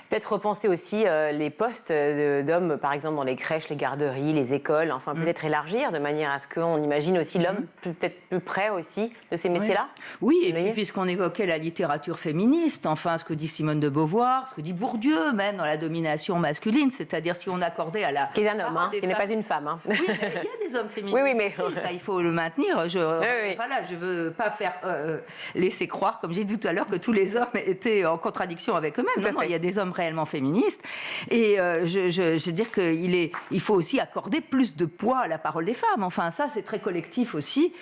Peut-être repenser aussi les postes d'hommes, par exemple, dans les crèches, les garderies, les écoles, enfin peut-être élargir de manière à ce qu'on imagine aussi l'homme peut-être plus près aussi de ces métiers-là. Oui, et puis puisqu'on évoquait la littérature féministe, enfin ce que dit Simone de Beauvoir, ce que dit Bourdieu même dans la domination masculine, c'est-à-dire si on accordait à la... Qui est un homme, qui n'est pas une femme. Hein. Oui, mais il y a des hommes féministes, oui, mais... ça il faut le maintenir. Je ne veux pas faire laisser croire, comme j'ai dit tout à l'heure, que tous les hommes étaient en contradiction avec eux-mêmes. Non, il y a des hommes réellement féministes. Et je veux dire qu'il faut aussi accorder plus de poids à la parole des femmes. Enfin, ça, c'est très collectif aussi,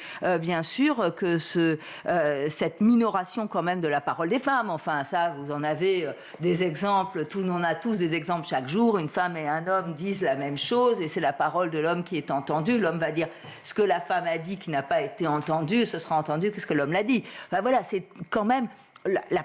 bien sûr, que cette minoration quand même de la parole des femmes. Enfin, ça, vous en avez des exemples, on en a tous des exemples chaque jour. Une femme et un homme disent la même chose et c'est la parole de l'homme qui est entendue. L'homme va dire ce que la femme a dit qui n'a pas été entendu, ce sera entendu que ce que l'homme l'a dit. Enfin, voilà, c'est quand même... La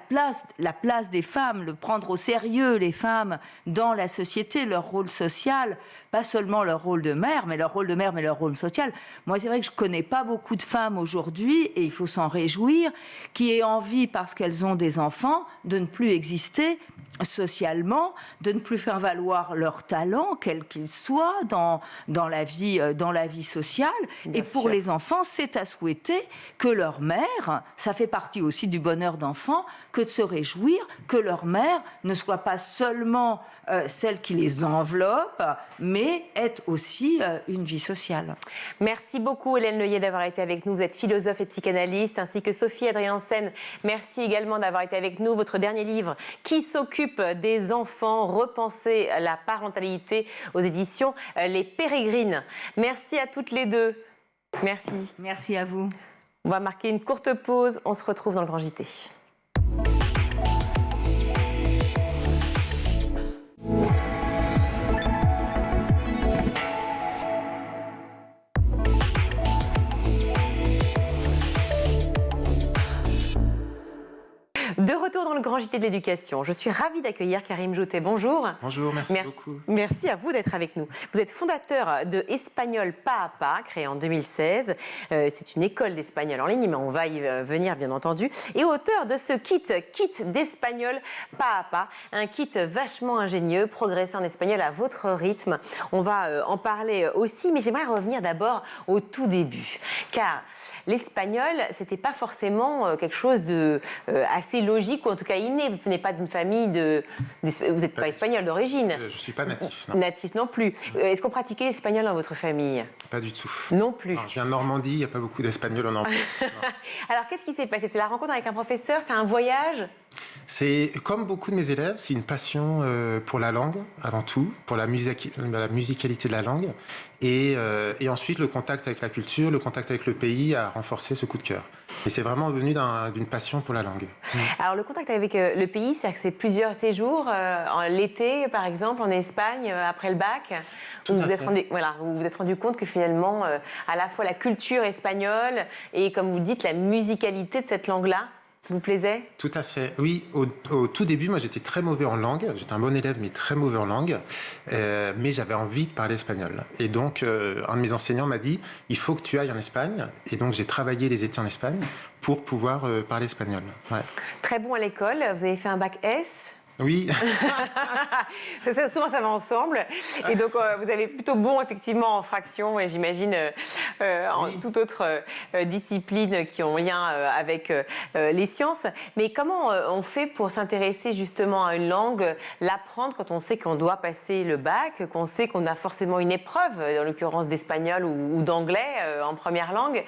place des femmes, le prendre au sérieux, les femmes, dans la société, leur rôle social, pas seulement leur rôle de mère, mais leur rôle social. Moi, c'est vrai que je ne connais pas beaucoup de femmes aujourd'hui, et il faut s'en réjouir, qui aient envie, parce qu'elles ont des enfants, de ne plus exister socialement, de ne plus faire valoir leur talent, quel qu'il soit, dans la vie sociale. Bien et pour sûr. les enfants, c'est à souhaiter que leur mère, ça fait partie aussi du bonheur d'enfant, que de se réjouir que leur mère ne soit pas seulement celle qui les enveloppe, mais est aussi une vie sociale. Merci beaucoup Hélène Leuillet d'avoir été avec nous. Vous êtes philosophe et psychanalyste, ainsi que Sophie Adriansen. Merci également d'avoir été avec nous. Votre dernier livre, Qui s'occupe des enfants, repenser la parentalité, aux éditions Les Pérégrines. Merci à toutes les deux. Merci. Merci à vous. On va marquer une courte pause. On se retrouve dans le Grand JT. De retour dans le Grand JT de l'éducation, je suis ravie d'accueillir Karim Joutet. Bonjour. Bonjour, merci beaucoup. Merci à vous d'être avec nous. Vous êtes fondateur de Espagnol Pas à Pas, créé en 2016. C'est une école d'espagnol en ligne, mais on va y venir bien entendu. Et auteur de ce kit d'espagnol Pas à Pas, un kit vachement ingénieux, progresser en espagnol à votre rythme. On va en parler aussi, mais j'aimerais revenir d'abord au tout début. Car l'espagnol, c'était pas forcément quelque chose de assez logique, ou en tout cas inné. Vous venez pas d'une famille vous n'êtes pas espagnol d'origine. Je ne suis pas natif, non. Natif non plus. Est-ce qu'on pratiquait l'espagnol dans votre famille? Pas du tout. Non plus. Non, je viens de Normandie, il n'y a pas beaucoup d'Espagnols en Normandie. Alors, qu'est-ce qui s'est passé? C'est la rencontre avec un professeur? C'est un voyage? C'est, comme beaucoup de mes élèves, c'est une passion pour la langue, avant tout, pour la musicalité de la langue. Et ensuite, le contact avec la culture, le contact avec le pays a renforcé ce coup de cœur. Et c'est vraiment venu d'une passion pour la langue. Alors, le contact avec le pays, c'est-à-dire que c'est plusieurs séjours, l'été, par exemple, en Espagne, après le bac, où vous vous êtes rendu compte que finalement, à la fois la culture espagnole et, comme vous dites, la musicalité de cette langue-là vous plaisait? Tout à fait. Oui, au tout début, moi, j'étais très mauvais en langue. J'étais un bon élève, mais très mauvais en langue. Mais j'avais envie de parler espagnol. Et donc, un de mes enseignants m'a dit, il faut que tu ailles en Espagne. Et donc, j'ai travaillé les étés en Espagne pour pouvoir parler espagnol. Ouais. Très bon à l'école. Vous avez fait un bac S? Oui. Souvent, ça va ensemble. Et donc, vous avez plutôt bon, effectivement, en fraction et j'imagine en toute autre discipline qui ont lien avec les sciences. Mais comment on fait pour s'intéresser justement à une langue, l'apprendre quand on sait qu'on doit passer le bac, qu'on sait qu'on a forcément une épreuve, en l'occurrence d'espagnol ou d'anglais en première langue?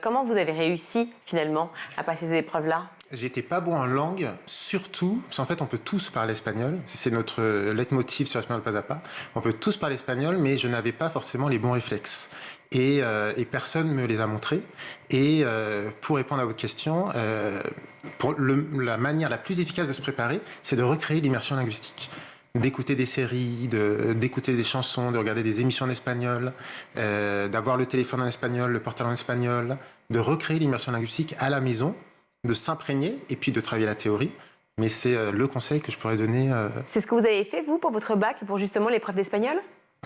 Comment vous avez réussi, finalement, à passer ces épreuves-là? J'étais pas bon en langue, surtout, parce qu'en fait, on peut tous parler espagnol. C'est notre leitmotiv sur Espagnol Pas à Pas. On peut tous parler espagnol, mais je n'avais pas forcément les bons réflexes. Et personne ne me les a montrés. Et pour répondre à votre question, la manière la plus efficace de se préparer, c'est de recréer l'immersion linguistique. D'écouter des séries, d'écouter des chansons, de regarder des émissions en espagnol, d'avoir le téléphone en espagnol, le portable en espagnol, de recréer l'immersion linguistique à la maison, de s'imprégner et puis de travailler la théorie. Mais c'est le conseil que je pourrais donner. C'est ce que vous avez fait, vous, pour votre bac et pour justement l'épreuve d'espagnol?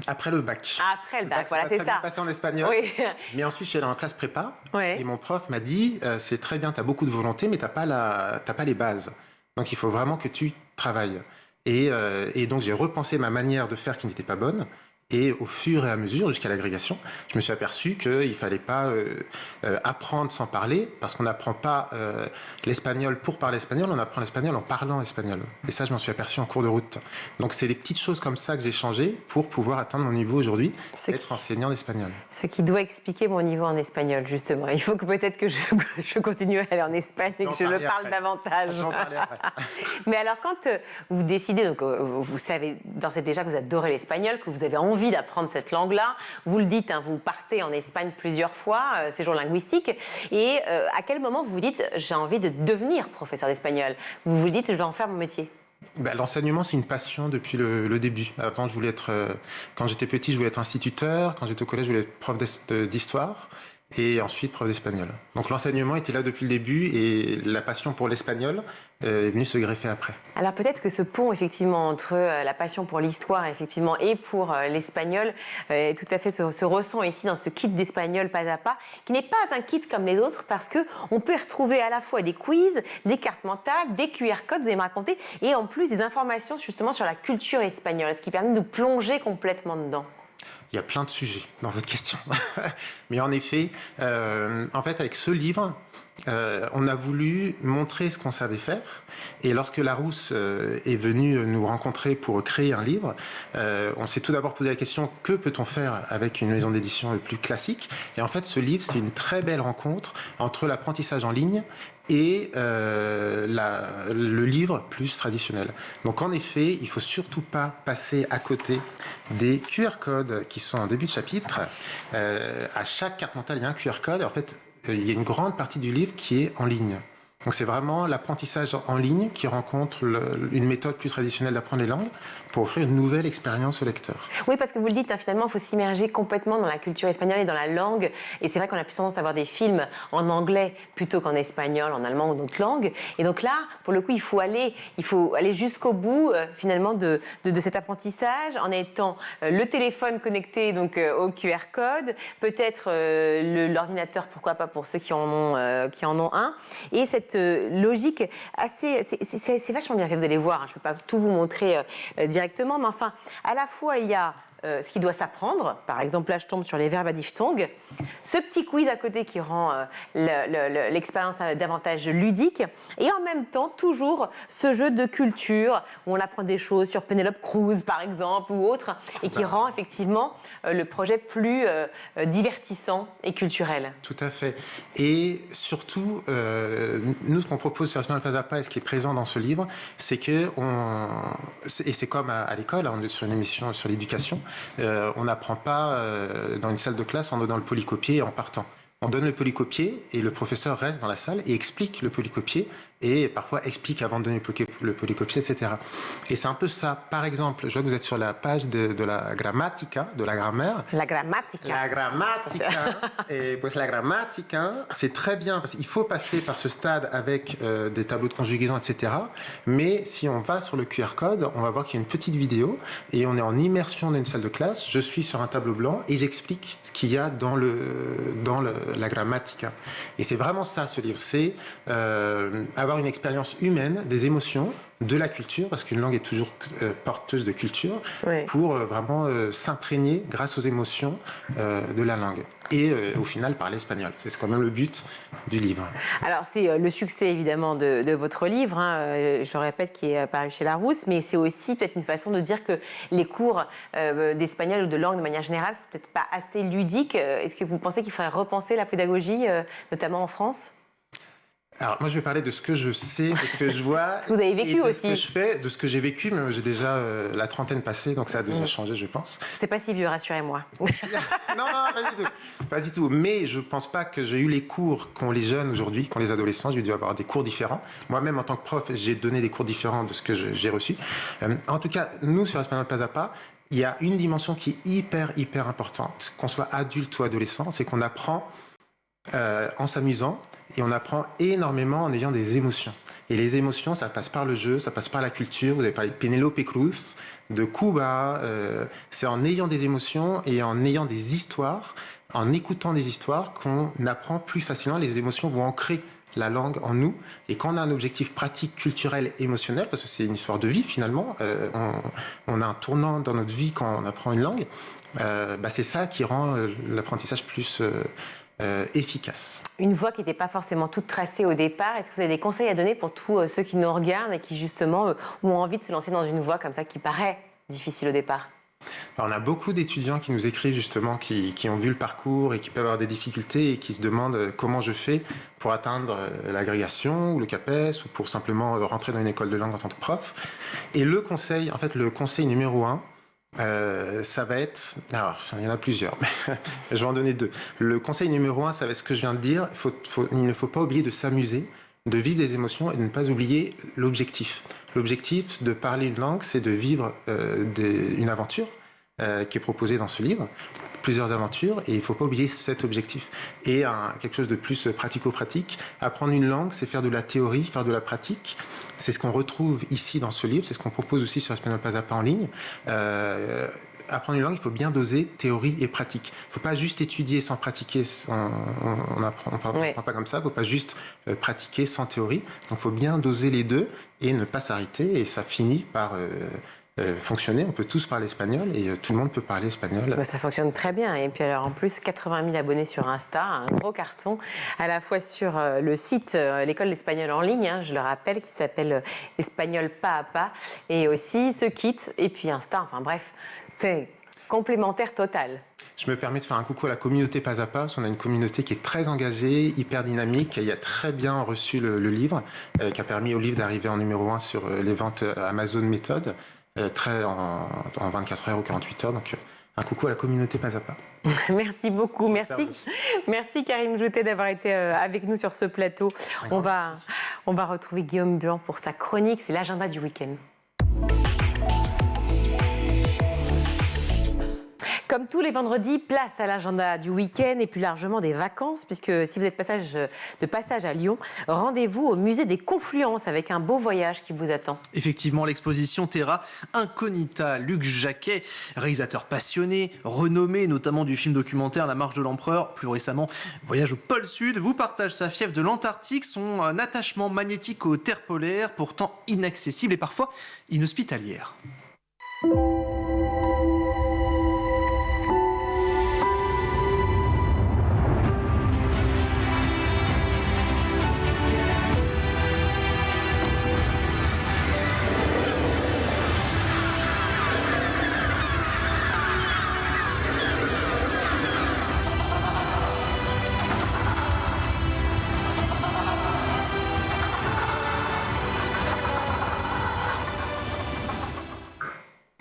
Après le bac. Après le bac, voilà, c'est ça. Passé en espagnol. Oui. Mais ensuite, je suis allé en classe prépa. Oui. Et mon prof m'a dit, c'est très bien, tu as beaucoup de volonté, mais tu n'as pas les bases. Donc, il faut vraiment que tu travailles. Et donc, j'ai repensé ma manière de faire qui n'était pas bonne. Et au fur et à mesure, jusqu'à l'agrégation, je me suis aperçu qu'il ne fallait pas apprendre sans parler, parce qu'on n'apprend pas l'espagnol pour parler espagnol, on apprend l'espagnol en parlant espagnol. Et ça, je m'en suis aperçu en cours de route. Donc, c'est des petites choses comme ça que j'ai changées pour pouvoir atteindre mon niveau aujourd'hui, être enseignant d'espagnol. Ce qui doit expliquer mon niveau en espagnol, justement. Il faut que peut-être que je continue à aller en Espagne et que je le parle davantage. J'en parlerai après. Mais alors, quand vous décidez, donc vous savez d'ores et déjà que vous adorez l'espagnol, que vous avez envie d'apprendre cette langue-là. Vous le dites, vous partez en Espagne plusieurs fois, séjour linguistique. Et à quel moment vous vous dites, j'ai envie de devenir professeur d'espagnol? Vous vous dites, je vais en faire mon métier? L'enseignement, c'est une passion depuis le début. Avant, je voulais être, quand j'étais petit, je voulais être instituteur. Quand j'étais au collège, je voulais être prof d'histoire. et ensuite prof d'espagnol. Donc l'enseignement était là depuis le début et la passion pour l'espagnol est venue se greffer après. Alors peut-être que ce pont effectivement entre la passion pour l'histoire effectivement et pour l'espagnol tout à fait se ressent ici dans ce kit d'espagnol pas à pas, qui n'est pas un kit comme les autres parce que on peut y retrouver à la fois des quiz, des cartes mentales, des QR codes, vous allez me raconter, et en plus des informations justement sur la culture espagnole, ce qui permet de nous plonger complètement dedans. Il y a plein de sujets dans votre question. Mais en effet, avec ce livre, on a voulu montrer ce qu'on savait faire. Et lorsque Larousse est venu nous rencontrer pour créer un livre, on s'est tout d'abord posé la question, que peut-on faire avec une maison d'édition plus classique? Et en fait, ce livre, c'est une très belle rencontre entre l'apprentissage en ligne et le livre plus traditionnel. Donc en effet, il ne faut surtout pas passer à côté des QR codes qui sont en début de chapitre. À chaque carte mentale, il y a un QR code. Et en fait, il y a une grande partie du livre qui est en ligne. Donc c'est vraiment l'apprentissage en ligne qui rencontre une méthode plus traditionnelle d'apprendre les langues pour offrir une nouvelle expérience au lecteur. Oui, parce que vous le dites, finalement, il faut s'immerger complètement dans la culture espagnole et dans la langue. Et c'est vrai qu'on a plus tendance à voir des films en anglais plutôt qu'en espagnol, en allemand ou d'autres langues. Et donc là, pour le coup, il faut aller jusqu'au bout, finalement, de cet apprentissage en étant le téléphone connecté donc, au QR code, peut-être l'ordinateur, pourquoi pas pour ceux qui en ont un. Et cette logique c'est vachement bien fait, vous allez voir, hein, je ne peux pas tout vous montrer directement, mais enfin, à la fois il y a ce qui doit s'apprendre, par exemple là je tombe sur les verbes à diphtongue, ce petit quiz à côté qui rend l'expérience davantage ludique, et en même temps toujours ce jeu de culture où on apprend des choses sur Penelope Cruz par exemple ou autre, et qui rend effectivement le projet plus divertissant et culturel. Tout à fait. Et surtout, nous ce qu'on propose sur Espagnol pas à pas et ce qui est présent dans ce livre, c'est que et c'est comme à l'école, on est sur une émission sur l'éducation. On n'apprend pas dans une salle de classe en donnant le polycopier et en partant. On donne le polycopier et le professeur reste dans la salle et explique le polycopier et parfois explique avant de donner le polycopier, etc. Et c'est un peu ça. Par exemple, je vois que vous êtes sur la page de la grammatica, de la grammaire. La grammatica. La grammatica. Et pues la grammatica, c'est très bien parce qu'il faut passer par ce stade avec des tableaux de conjugaison, etc. Mais si on va sur le QR code, on va voir qu'il y a une petite vidéo et on est en immersion dans une salle de classe. Je suis sur un tableau blanc et j'explique ce qu'il y a dans la grammatica. Et c'est vraiment ça, ce livre. C'est avoir une expérience humaine, des émotions, de la culture, parce qu'une langue est toujours porteuse de culture, oui, pour vraiment s'imprégner grâce aux émotions de la langue. Et au final, parler espagnol. C'est quand même le but du livre. Alors, c'est le succès, évidemment, de votre livre, hein, je le répète, qui est paru chez Larousse, mais c'est aussi peut-être une façon de dire que les cours d'espagnol ou de langue, de manière générale, sont peut-être pas assez ludiques. Est-ce que vous pensez qu'il faudrait repenser la pédagogie, notamment en France ? Alors, moi, je vais parler de ce que je sais, de ce que je vois. Ce que vous avez vécu et de aussi. Ce que je fais, de ce que j'ai vécu, mais j'ai déjà la trentaine passée, donc ça a déjà changé, je pense. C'est pas si vieux, rassurez-moi. Non, pas du tout. Pas du tout. Mais je pense pas que j'ai eu les cours qu'ont les jeunes aujourd'hui, qu'ont les adolescents. J'ai dû avoir des cours différents. Moi-même, en tant que prof, j'ai donné des cours différents de ce que j'ai reçu. En tout cas, nous, sur Espagnol pas à pas, il y a une dimension qui est hyper importante, qu'on soit adulte ou adolescent, c'est qu'on apprend en s'amusant. Et on apprend énormément en ayant des émotions. Et les émotions, ça passe par le jeu, ça passe par la culture. Vous avez parlé de Penelope Cruz, de Cuba. C'est en ayant des émotions et en ayant des histoires, en écoutant des histoires, qu'on apprend plus facilement. Les émotions vont ancrer la langue en nous. Et quand on a un objectif pratique, culturel, émotionnel, parce que c'est une histoire de vie finalement, on a un tournant dans notre vie quand on apprend une langue, c'est ça qui rend l'apprentissage plus... efficace. Une voie qui n'était pas forcément toute tracée au départ. Est-ce que vous avez des conseils à donner pour tous ceux qui nous regardent et qui justement ont envie de se lancer dans une voie comme ça qui paraît difficile au départ? Alors, on a beaucoup d'étudiants qui nous écrivent justement, qui ont vu le parcours et qui peuvent avoir des difficultés et qui se demandent comment je fais pour atteindre l'agrégation ou le CAPES ou pour simplement rentrer dans une école de langue en tant que prof. Et le conseil numéro 1, ça va être... Alors, il y en a plusieurs, mais je vais en donner 2. Le conseil numéro 1, ça va être ce que je viens de dire. Il ne faut pas oublier de s'amuser, de vivre des émotions et de ne pas oublier l'objectif. L'objectif de parler une langue, c'est de vivre une aventure qui est proposée dans ce livre. plusieurs aventures et il ne faut pas oublier cet objectif. Et quelque chose de plus pratico-pratique, apprendre une langue, c'est faire de la théorie, faire de la pratique. C'est ce qu'on retrouve ici dans ce livre, c'est ce qu'on propose aussi sur Espagnol Pas à Pas en ligne. Apprendre une langue, il faut bien doser théorie et pratique. Il ne faut pas juste étudier sans pratiquer, on n'apprend pas comme ça, il ne faut pas juste pratiquer sans théorie. Donc il faut bien doser les deux et ne pas s'arrêter et ça finit par fonctionner. On peut tous parler espagnol et tout le monde peut parler espagnol. Ça fonctionne très bien. Et puis alors en plus, 80 000 abonnés sur Insta, un gros carton, à la fois sur le site l'école d'espagnol en ligne, je le rappelle, qui s'appelle Espagnol Pas à Pas, et aussi ce kit, et puis Insta, enfin bref, c'est complémentaire total. Je me permets de faire un coucou à la communauté Pas à Pas. On a une communauté qui est très engagée, hyper dynamique, qui a très bien reçu le livre, qui a permis au livre d'arriver en numéro 1 sur les ventes Amazon Méthode, en 24 heures ou 48 heures. Donc un coucou à la communauté Pas à Pas. Merci beaucoup, merci Karim Joutet d'avoir été avec nous sur ce plateau. On va retrouver Guillaume Blanc pour sa chronique, c'est l'agenda du week-end. Comme tous les vendredis, place à l'agenda du week-end et plus largement des vacances, puisque si vous êtes de passage à Lyon, rendez-vous au musée des Confluences avec un beau voyage qui vous attend. Effectivement, l'exposition Terra Incognita. Luc Jacquet, réalisateur passionné, renommé notamment du film documentaire La Marche de l'Empereur, plus récemment Voyage au pôle Sud, vous partage sa fièvre de l'Antarctique, son attachement magnétique aux terres polaires, pourtant inaccessibles et parfois inhospitalières.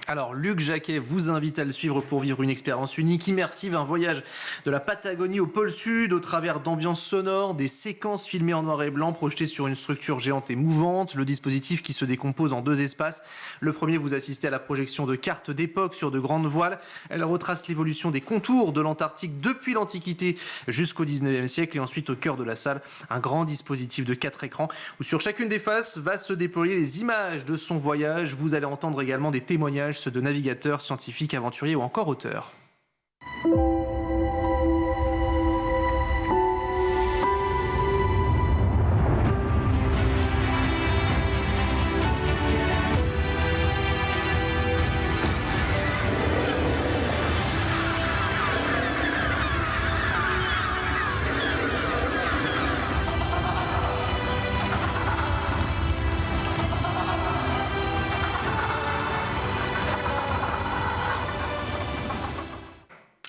Alors, Luc Jacquet vous invite à le suivre pour vivre une expérience unique, immersive, un voyage de la Patagonie au pôle Sud, au travers d'ambiances sonores, des séquences filmées en noir et blanc, projetées sur une structure géante et mouvante, le dispositif qui se décompose en 2 espaces. Le premier, vous assistez à la projection de cartes d'époque sur de grandes voiles. Elle retrace l'évolution des contours de l'Antarctique depuis l'Antiquité jusqu'au 19e siècle. Et ensuite, au cœur de la salle, un grand dispositif de 4 écrans, où sur chacune des faces va se déployer les images de son voyage. Vous allez entendre également des témoignages, ceux de navigateurs, scientifiques, aventuriers ou encore auteurs.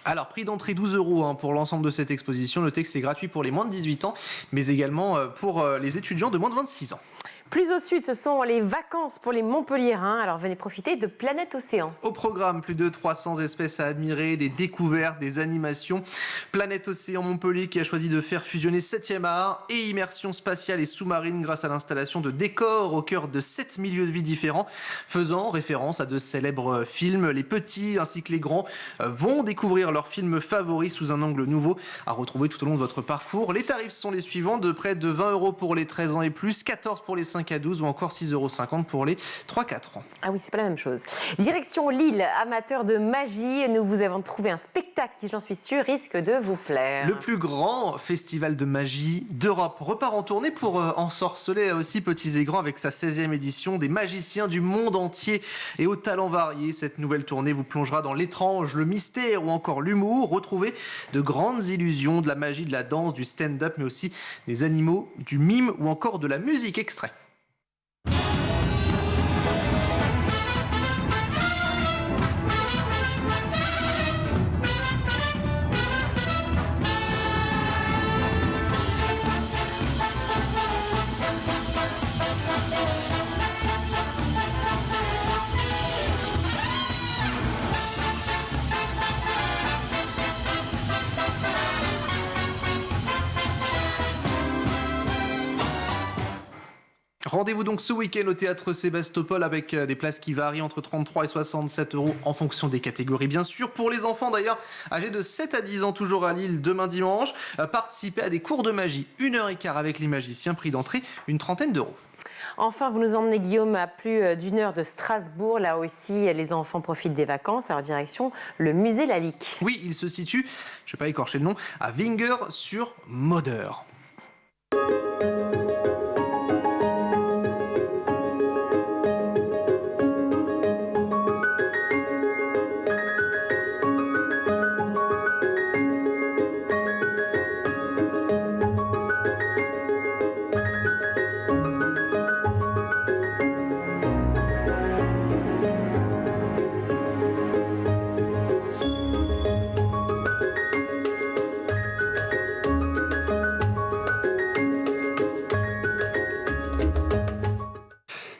Alors, prix d'entrée 12 € pour l'ensemble de cette exposition. Notez que c'est gratuit pour les moins de 18 ans, mais également pour les étudiants de moins de 26 ans. Plus au sud, ce sont les vacances pour les Montpelliérains. Alors venez profiter de Planète Océan. Au programme, plus de 300 espèces à admirer, des découvertes, des animations. Planète Océan Montpellier qui a choisi de faire fusionner 7e art et immersion spatiale et sous-marine grâce à l'installation de décors au cœur de 7 milieux de vie différents, faisant référence à de célèbres films. Les petits ainsi que les grands vont découvrir leurs films favoris sous un angle nouveau à retrouver tout au long de votre parcours. Les tarifs sont les suivants, de près de 20 € pour les 13 ans et plus, 14 pour les 5 à 12 ou encore 6,50 € pour les 3-4 ans. Ah oui, c'est pas la même chose. Direction Lille, amateur de magie, nous vous avons trouvé un spectacle qui, j'en suis sûre, risque de vous plaire. Le plus grand festival de magie d'Europe repart en tournée pour ensorceler aussi petits et grands avec sa 16e édition, des magiciens du monde entier et aux talents variés. Cette nouvelle tournée vous plongera dans l'étrange, le mystère ou encore l'humour. Retrouvez de grandes illusions, de la magie, de la danse, du stand-up, mais aussi des animaux, du mime ou encore de la musique. Extrait. Rendez-vous donc ce week-end au théâtre Sébastopol avec des places qui varient entre 33 et 67 € en fonction des catégories. Bien sûr, pour les enfants d'ailleurs, âgés de 7 à 10 ans, toujours à Lille, demain dimanche, participez à des cours de magie, 1h15 avec les magiciens, prix d'entrée, une trentaine d'euros. Enfin, vous nous emmenez, Guillaume, à plus d'1 heure de Strasbourg. Là aussi, les enfants profitent des vacances. Alors, direction le musée Lalique. Oui, il se situe, je ne vais pas écorcher le nom, à Winger-sur-Moder.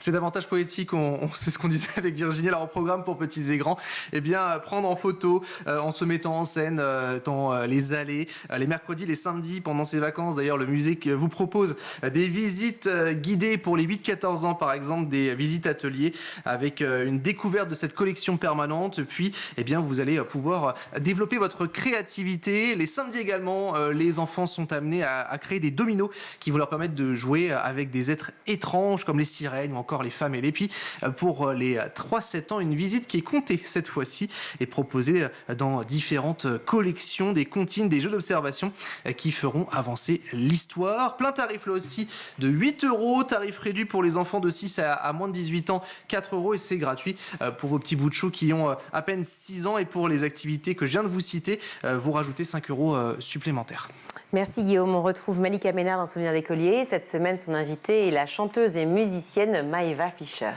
C'est davantage poétique, c'est ce qu'on disait avec Virginie. Alors, au programme pour petits et grands, eh bien, prendre en photo en se mettant en scène dans les allées, les mercredis, les samedis, pendant ces vacances. D'ailleurs, le musée vous propose des visites guidées pour les 8-14 ans, par exemple, des visites ateliers avec une découverte de cette collection permanente. Puis, eh bien, vous allez pouvoir développer votre créativité. Les samedis également, les enfants sont amenés à créer des dominos qui vont leur permettre de jouer avec des êtres étranges comme les sirènes ou encore les femmes ailées. Puis pour les 3-7 ans, une visite qui est comptée cette fois-ci et proposée dans différentes collections, des comptines, des jeux d'observation qui feront avancer l'histoire. Plein tarif là aussi de 8 €, tarif réduit pour les enfants de 6 à moins de 18 ans, 4 € et c'est gratuit pour vos petits bouts de chou qui ont à peine 6 ans et pour les activités que je viens de vous citer, vous rajoutez 5 € supplémentaires. Merci Guillaume. On retrouve Malika Ménard dans Souvenir d'écolier. Cette semaine, son invitée est la chanteuse et musicienne Maëva Fischer.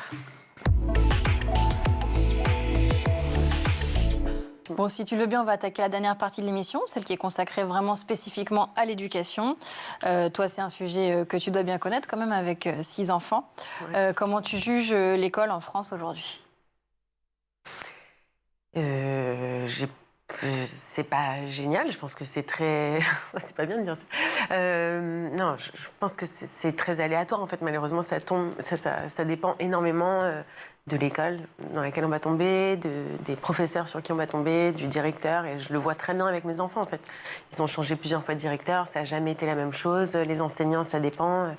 Bon, si tu le veux bien, on va attaquer la dernière partie de l'émission, celle qui est consacrée vraiment spécifiquement à l'éducation. Toi, c'est un sujet que tu dois bien connaître quand même avec 6 enfants. Ouais. Comment tu juges l'école en France aujourd'hui ? C'est pas génial, je pense que c'est très... c'est pas bien de dire ça. Non, je pense que c'est très aléatoire, en fait, malheureusement, ça dépend énormément de l'école dans laquelle on va tomber, des professeurs sur qui on va tomber, du directeur, et je le vois très bien avec mes enfants, en fait. Ils ont changé plusieurs fois de directeur, ça n'a jamais été la même chose, les enseignants, ça dépend.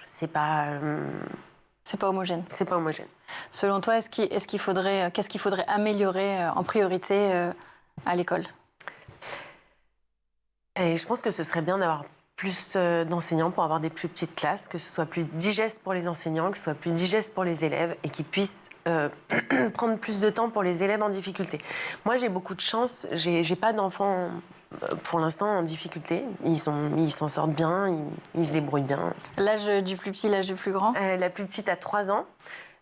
C'est pas... C'est pas homogène. C'est pas homogène. Selon toi, qu'est-ce qu'il faudrait améliorer en priorité à l'école ? Et je pense que ce serait bien d'avoir plus d'enseignants pour avoir des plus petites classes, que ce soit plus digeste pour les enseignants, que ce soit plus digeste pour les élèves et qu'ils puissent prendre plus de temps pour les élèves en difficulté. Moi, j'ai beaucoup de chance. J'ai pas d'enfants pour l'instant en difficulté. Ils s'en sortent bien, ils se débrouillent bien. L'âge du plus petit, l'âge du plus grand ? La plus petite a 3 ans,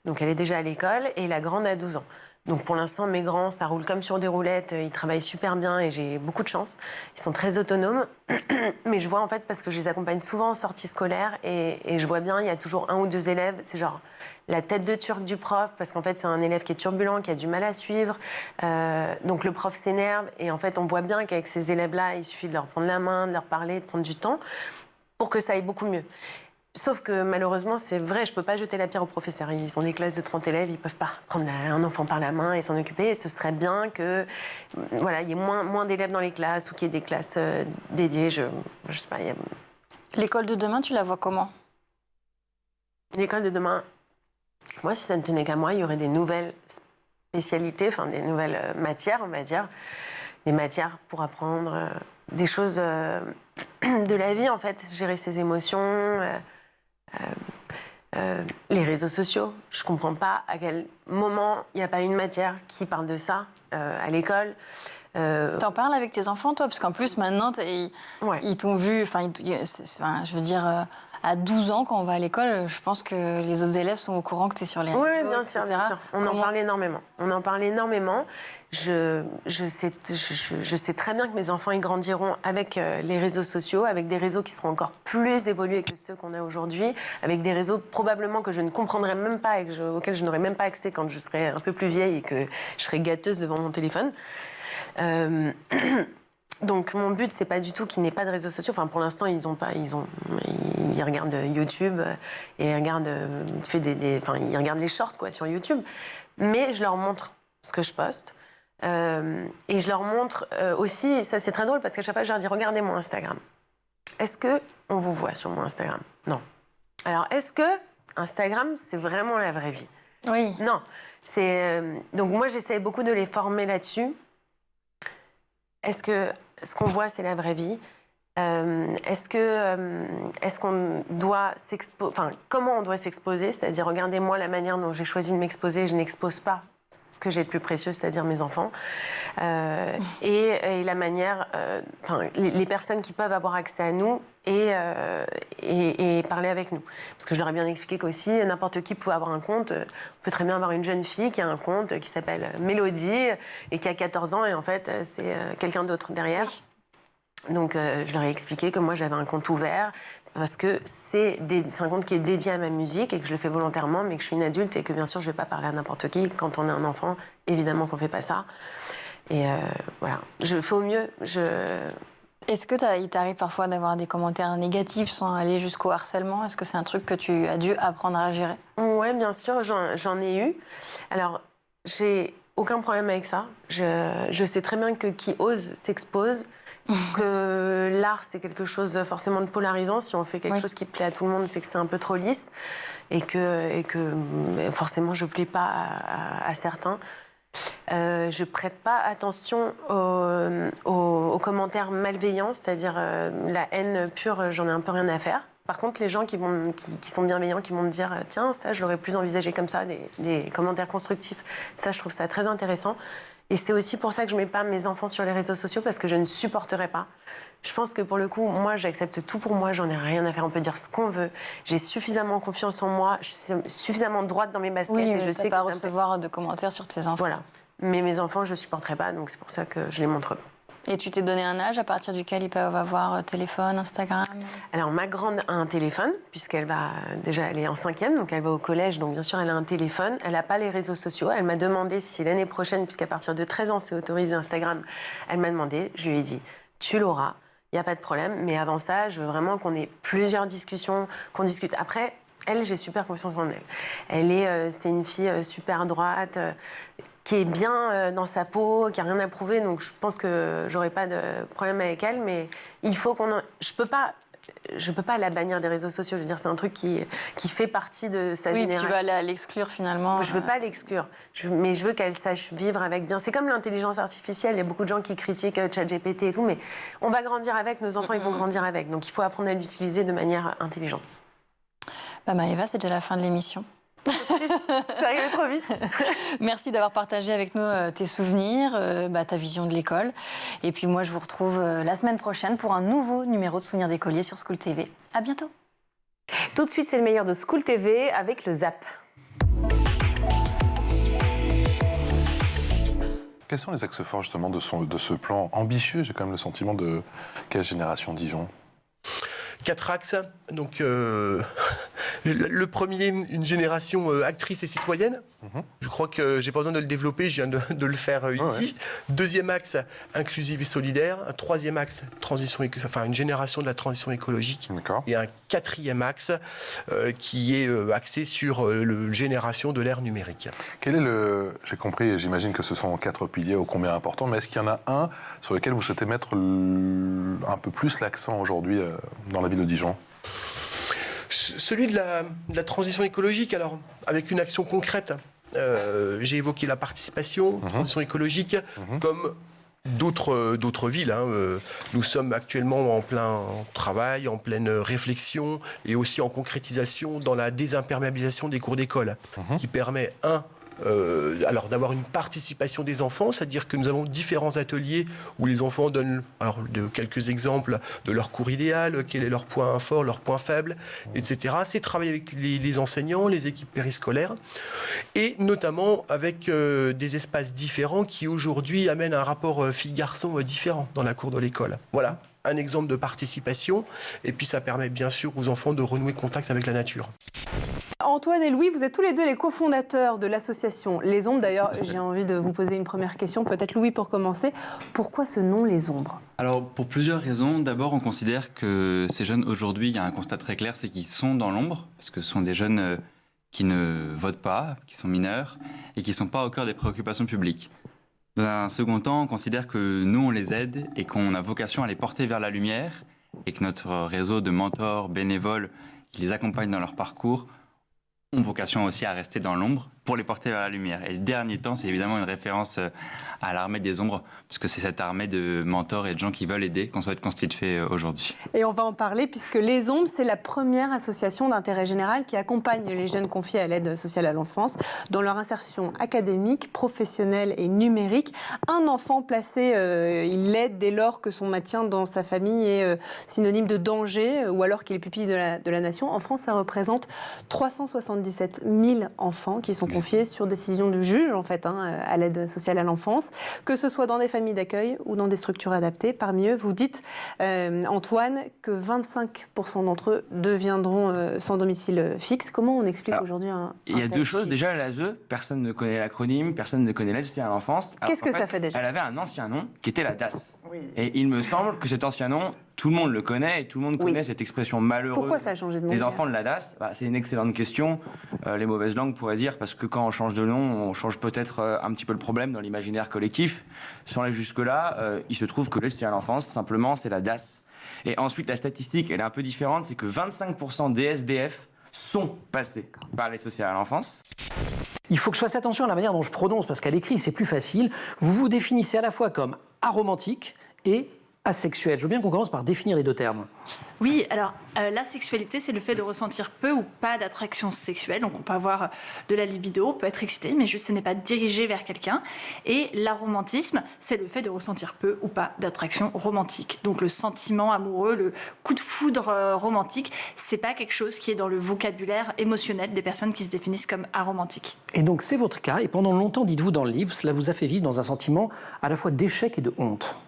donc elle est déjà à l'école, et la grande a 12 ans. Donc pour l'instant, mes grands, ça roule comme sur des roulettes, ils travaillent super bien et j'ai beaucoup de chance. Ils sont très autonomes, mais je vois en fait, parce que je les accompagne souvent en sortie scolaire et je vois bien, il y a toujours 1 ou 2 élèves, c'est genre la tête de turc du prof, parce qu'en fait c'est un élève qui est turbulent, qui a du mal à suivre, donc le prof s'énerve et en fait on voit bien qu'avec ces élèves-là, il suffit de leur prendre la main, de leur parler, de prendre du temps pour que ça aille beaucoup mieux. Sauf que malheureusement, c'est vrai, je ne peux pas jeter la pierre aux professeurs. Ils ont des classes de 30 élèves, ils ne peuvent pas prendre un enfant par la main et s'en occuper. Et ce serait bien que, voilà, il y ait moins d'élèves dans les classes ou qu'il y ait des classes dédiées. Je sais pas. L'école de demain, tu la vois comment ? L'école de demain, moi, si ça ne tenait qu'à moi, il y aurait des nouvelles spécialités, enfin des nouvelles matières, on va dire. Des matières pour apprendre des choses de la vie, en fait. Gérer ses émotions... les réseaux sociaux, je comprends pas à quel moment il n'y a pas une matière qui parle de ça à l'école. T'en parles avec tes enfants, toi ? Parce qu'en plus, maintenant, ils t'ont vu... je veux dire, à 12 ans, quand on va à l'école, je pense que les autres élèves sont au courant que tu es sur les réseaux. Oui, bien sûr, bien sûr. On en parle énormément. Je sais très bien que mes enfants ils grandiront avec les réseaux sociaux, avec des réseaux qui seront encore plus évolués que ceux qu'on a aujourd'hui, avec des réseaux probablement que je ne comprendrai même pas et auxquels je n'aurai même pas accès quand je serai un peu plus vieille et que je serai gâteuse devant mon téléphone. Donc mon but, c'est pas du tout qu'ils n'aient pas de réseaux sociaux. Enfin, pour l'instant, ils regardent YouTube et ils regardent, ils regardent les shorts sur YouTube. Mais je leur montre ce que je poste. Et je leur montre aussi, ça c'est très drôle parce qu'à chaque fois je leur dis regardez mon Instagram. Est-ce qu'on vous voit sur mon Instagram? Non. Alors est-ce que Instagram c'est vraiment la vraie vie? Oui. Non. Donc moi j'essaie beaucoup de les former là-dessus. Est-ce que ce qu'on voit c'est la vraie vie? Est-ce qu'on doit s'exposer, comment on doit s'exposer? C'est-à-dire regardez-moi la manière dont j'ai choisi de m'exposer, je n'expose pas ce que j'ai de plus précieux, c'est-à-dire mes enfants, et la manière, les personnes qui peuvent avoir accès à nous et parler avec nous. Parce que je leur ai bien expliqué qu'aussi, n'importe qui pouvait avoir un compte. On peut très bien avoir une jeune fille qui a un compte qui s'appelle Mélodie et qui a 14 ans et en fait, c'est quelqu'un d'autre derrière. Oui. Donc, je leur ai expliqué que moi, j'avais un compte ouvert parce que c'est un compte qui est dédié à ma musique et que je le fais volontairement, mais que je suis une adulte et que, bien sûr, je ne vais pas parler à n'importe qui. Quand on est un enfant, évidemment qu'on ne fait pas ça. Et voilà, je fais au mieux. Est-ce qu'il t'arrive parfois d'avoir des commentaires négatifs sans aller jusqu'au harcèlement? Est-ce que c'est un truc que tu as dû apprendre à gérer? Oui, bien sûr, j'en ai eu. Alors, j'ai aucun problème avec ça. Je sais très bien que qui ose s'expose. Que l'art, c'est quelque chose forcément de polarisant. Si on fait quelque chose qui plaît à tout le monde, c'est que c'est un peu trop lisse et que forcément, je ne plais pas à certains. Je prête pas attention aux commentaires malveillants, c'est-à-dire la haine pure, j'en ai un peu rien à faire. Par contre, les gens qui sont bienveillants, qui vont me dire « Tiens, ça, je l'aurais plus envisagé comme ça », des commentaires constructifs, ça, je trouve ça très intéressant. Et c'est aussi pour ça que je ne mets pas mes enfants sur les réseaux sociaux, parce que je ne supporterai pas. Je pense que pour le coup, moi, j'accepte tout pour moi, j'en ai rien à faire, on peut dire ce qu'on veut. J'ai suffisamment confiance en moi, je suis suffisamment droite dans mes baskets. Oui, et je sais pas recevoir de commentaires sur tes enfants. Voilà. Mais mes enfants, je ne supporterai pas, donc c'est pour ça que je les montre pas. Et tu t'es donné un âge à partir duquel ils peuvent avoir téléphone, Instagram? Alors, ma grande a un téléphone, puisqu'elle va déjà, elle est en 5e, donc elle va au collège, donc bien sûr, elle a un téléphone. Elle n'a pas les réseaux sociaux. Elle m'a demandé si l'année prochaine, puisqu'à partir de 13 ans, c'est autorisé Instagram, elle m'a demandé, je lui ai dit, tu l'auras, il n'y a pas de problème, mais avant ça, je veux vraiment qu'on ait plusieurs discussions, qu'on discute. Après, elle, j'ai super confiance en elle. C'est une fille super droite, qui est bien dans sa peau, qui n'a rien à prouver, donc je pense que j'aurai pas de problème avec elle, mais il faut je peux pas la bannir des réseaux sociaux, je veux dire, c'est un truc qui fait partie de sa génération. Oui, tu vas l'exclure finalement. Je veux pas l'exclure, mais je veux qu'elle sache vivre avec bien. C'est comme l'intelligence artificielle, il y a beaucoup de gens qui critiquent ChatGPT et tout, mais on va grandir avec, nos enfants ils vont grandir avec, donc il faut apprendre à l'utiliser de manière intelligente. Maëva, c'est déjà la fin de l'émission. C'est arrivé trop vite. Merci d'avoir partagé avec nous tes souvenirs, ta vision de l'école. Et puis moi, je vous retrouve la semaine prochaine pour un nouveau numéro de Souvenirs d'écoliers sur School TV. À bientôt. Tout de suite, c'est le meilleur de School TV avec le Zap. Quels sont les axes forts justement de ce plan ambitieux? J'ai quand même le sentiment de quelle génération Dijon? 4 axes. Donc, le premier, une génération actrice et citoyenne. Je crois que j'ai pas besoin de le développer, je viens de le faire ici. Deuxième axe, inclusive et solidaire. Un troisième axe, une génération de la transition écologique. Et un quatrième axe qui est axé sur la génération de l'ère numérique. Quel est j'ai compris, et j'imagine que ce sont 4 piliers ô combien importants, mais est-ce qu'il y en a un sur lequel vous souhaitez mettre un peu plus l'accent aujourd'hui dans la ville de Dijon? Celui de la transition écologique, alors avec une action concrète. J'ai évoqué la participation, transition écologique, comme d'autres villes. Nous sommes actuellement en plein travail, en pleine réflexion et aussi en concrétisation dans la désimperméabilisation des cours d'école, qui permet, alors d'avoir une participation des enfants, c'est-à-dire que nous avons différents ateliers où les enfants donnent quelques exemples de leur cours idéal, quel est leur point fort, leur point faible, etc. C'est travailler avec les enseignants, les équipes périscolaires, et notamment avec des espaces différents qui aujourd'hui amènent un rapport filles-garçons différent dans la cour de l'école. Voilà. un exemple de participation. Et puis ça permet bien sûr aux enfants de renouer contact avec la nature. Antoine et Louis, vous êtes tous les deux les cofondateurs de l'association Les Ombres. D'ailleurs, j'ai envie de vous poser une première question, peut-être Louis pour commencer. Pourquoi ce nom Les Ombres ? Alors, pour plusieurs raisons. D'abord, on considère que ces jeunes, aujourd'hui, il y a un constat très clair, c'est qu'ils sont dans l'ombre, parce que ce sont des jeunes qui ne votent pas, qui sont mineurs, et qui ne sont pas au cœur des préoccupations publiques. Dans un second temps, on considère que nous, on les aide et qu'on a vocation à les porter vers la lumière, et que notre réseau de mentors bénévoles qui les accompagnent dans leur parcours ont vocation aussi à rester dans l'ombre pour les porter vers la lumière. Et le dernier temps, c'est évidemment une référence à l'armée des ombres, parce que c'est cette armée de mentors et de gens qui veulent aider qu'on souhaite constituer aujourd'hui. Et on va en parler, puisque Les Ombres, c'est la première association d'intérêt général qui accompagne les jeunes confiés à l'aide sociale à l'enfance dans leur insertion académique, professionnelle et numérique. Un enfant placé, il l'aide dès lors que son maintien dans sa famille est synonyme de danger, ou alors qu'il est pupille de la nation. En France, ça représente 377 000 enfants qui sont confiés sur décision du juge, en fait, à l'aide sociale à l'enfance, que ce soit dans des familles d'accueil ou dans des structures adaptées. Parmi eux, vous dites, Antoine, que 25% d'entre eux deviendront sans domicile fixe. Comment on explique aujourd'hui un Il y a deux choses. Déjà, l'ASE, personne ne connaît l'acronyme, personne ne connaît l'aide sociale à l'enfance. Qu'est-ce que ça fait déjà ? Elle avait un ancien nom qui était la DAS. Oui. Et il me semble que cet ancien nom, tout le monde le connaît et tout le monde connaît cette expression malheureuse. Pourquoi ça a changé de nom ? Les enfants de la DAS, c'est une excellente question. Les mauvaises langues pourraient dire parce que quand on change de nom, on change peut-être un petit peu le problème dans l'imaginaire collectif. Sans aller jusque-là, il se trouve que l'aide sociale à l'enfance, simplement, c'est la DAS. Et ensuite, la statistique, elle est un peu différente, c'est que 25% des SDF sont passés par l'aide sociale à l'enfance. Il faut que je fasse attention à la manière dont je prononce, parce qu'à l'écrit, c'est plus facile. Vous vous définissez à la fois comme aromantique et asexuel. Je veux bien qu'on commence par définir les deux termes. Oui, alors la sexualité, c'est le fait de ressentir peu ou pas d'attraction sexuelle. Donc on peut avoir de la libido, on peut être excité, mais juste ce n'est pas dirigé vers quelqu'un. Et l'aromantisme, c'est le fait de ressentir peu ou pas d'attraction romantique. Donc le sentiment amoureux, le coup de foudre romantique, c'est pas quelque chose qui est dans le vocabulaire émotionnel des personnes qui se définissent comme aromantiques. Et donc c'est votre cas, et pendant longtemps, dites-vous dans le livre, cela vous a fait vivre dans un sentiment à la fois d'échec et de honte.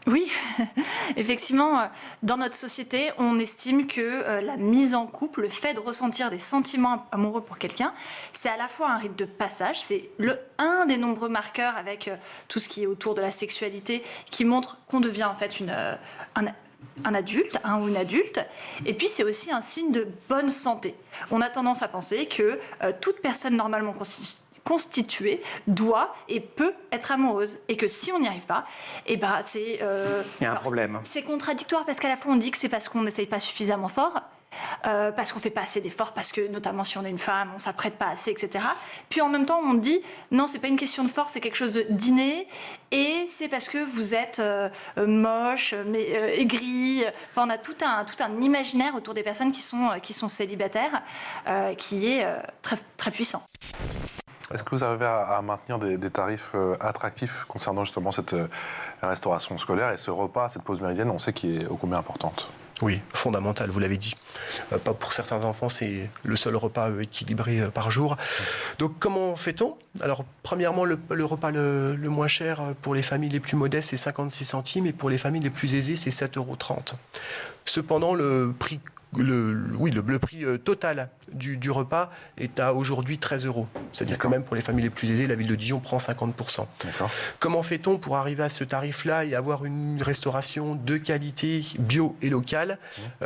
Oui, effectivement, dans notre société, on estime que la mise en couple, le fait de ressentir des sentiments amoureux pour quelqu'un, c'est à la fois un rite de passage, c'est un des nombreux marqueurs avec tout ce qui est autour de la sexualité qui montre qu'on devient en fait un adulte, ou une adulte, et puis c'est aussi un signe de bonne santé. On a tendance à penser que toute personne normalement constituée doit et peut être amoureuse, et que si on n'y arrive pas, et ben c'est il y a un problème. C'est contradictoire parce qu'à la fois on dit que c'est parce qu'on n'essaye pas suffisamment fort, parce qu'on fait pas assez d'efforts, parce que notamment si on est une femme, on s'apprête pas assez, etc. Puis en même temps on dit non, c'est pas une question de force, c'est quelque chose d'inné, et c'est parce que vous êtes moche, mais aigri. Enfin, on a tout un imaginaire autour des personnes qui sont célibataires, qui est très très puissant. Est-ce que vous arrivez à maintenir des tarifs attractifs concernant justement cette restauration scolaire et ce repas, cette pause méridienne, on sait qu'il est ô combien importante? Oui, fondamental, vous l'avez dit. Pas pour certains enfants, c'est le seul repas équilibré par jour. Donc comment fait-on? Alors premièrement, le repas le moins cher pour les familles les plus modestes, c'est 56 centimes, et pour les familles les plus aisées, c'est 7,30 €. Cependant, le prix total du repas est à aujourd'hui 13 €. C'est-à-dire que même pour les familles les plus aisées, la ville de Dijon prend 50%. Comment fait-on pour arriver à ce tarif-là et avoir une restauration de qualité, bio et locale?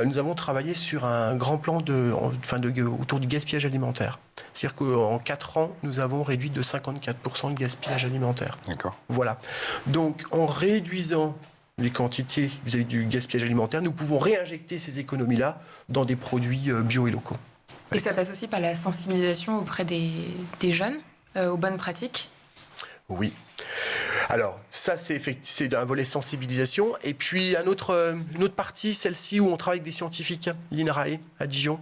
Nous avons travaillé sur un grand plan autour du gaspillage alimentaire. C'est-à-dire qu'en 4 ans, nous avons réduit de 54% le gaspillage alimentaire. Voilà. Donc en réduisant les quantités vis-à-vis du gaspillage alimentaire, nous pouvons réinjecter ces économies-là dans des produits bio et locaux. Et ça passe aussi par la sensibilisation auprès des jeunes aux bonnes pratiques? Oui. Alors, ça, c'est un volet sensibilisation. Et puis, une autre partie, celle-ci, où on travaille avec des scientifiques, l'INRAE à Dijon,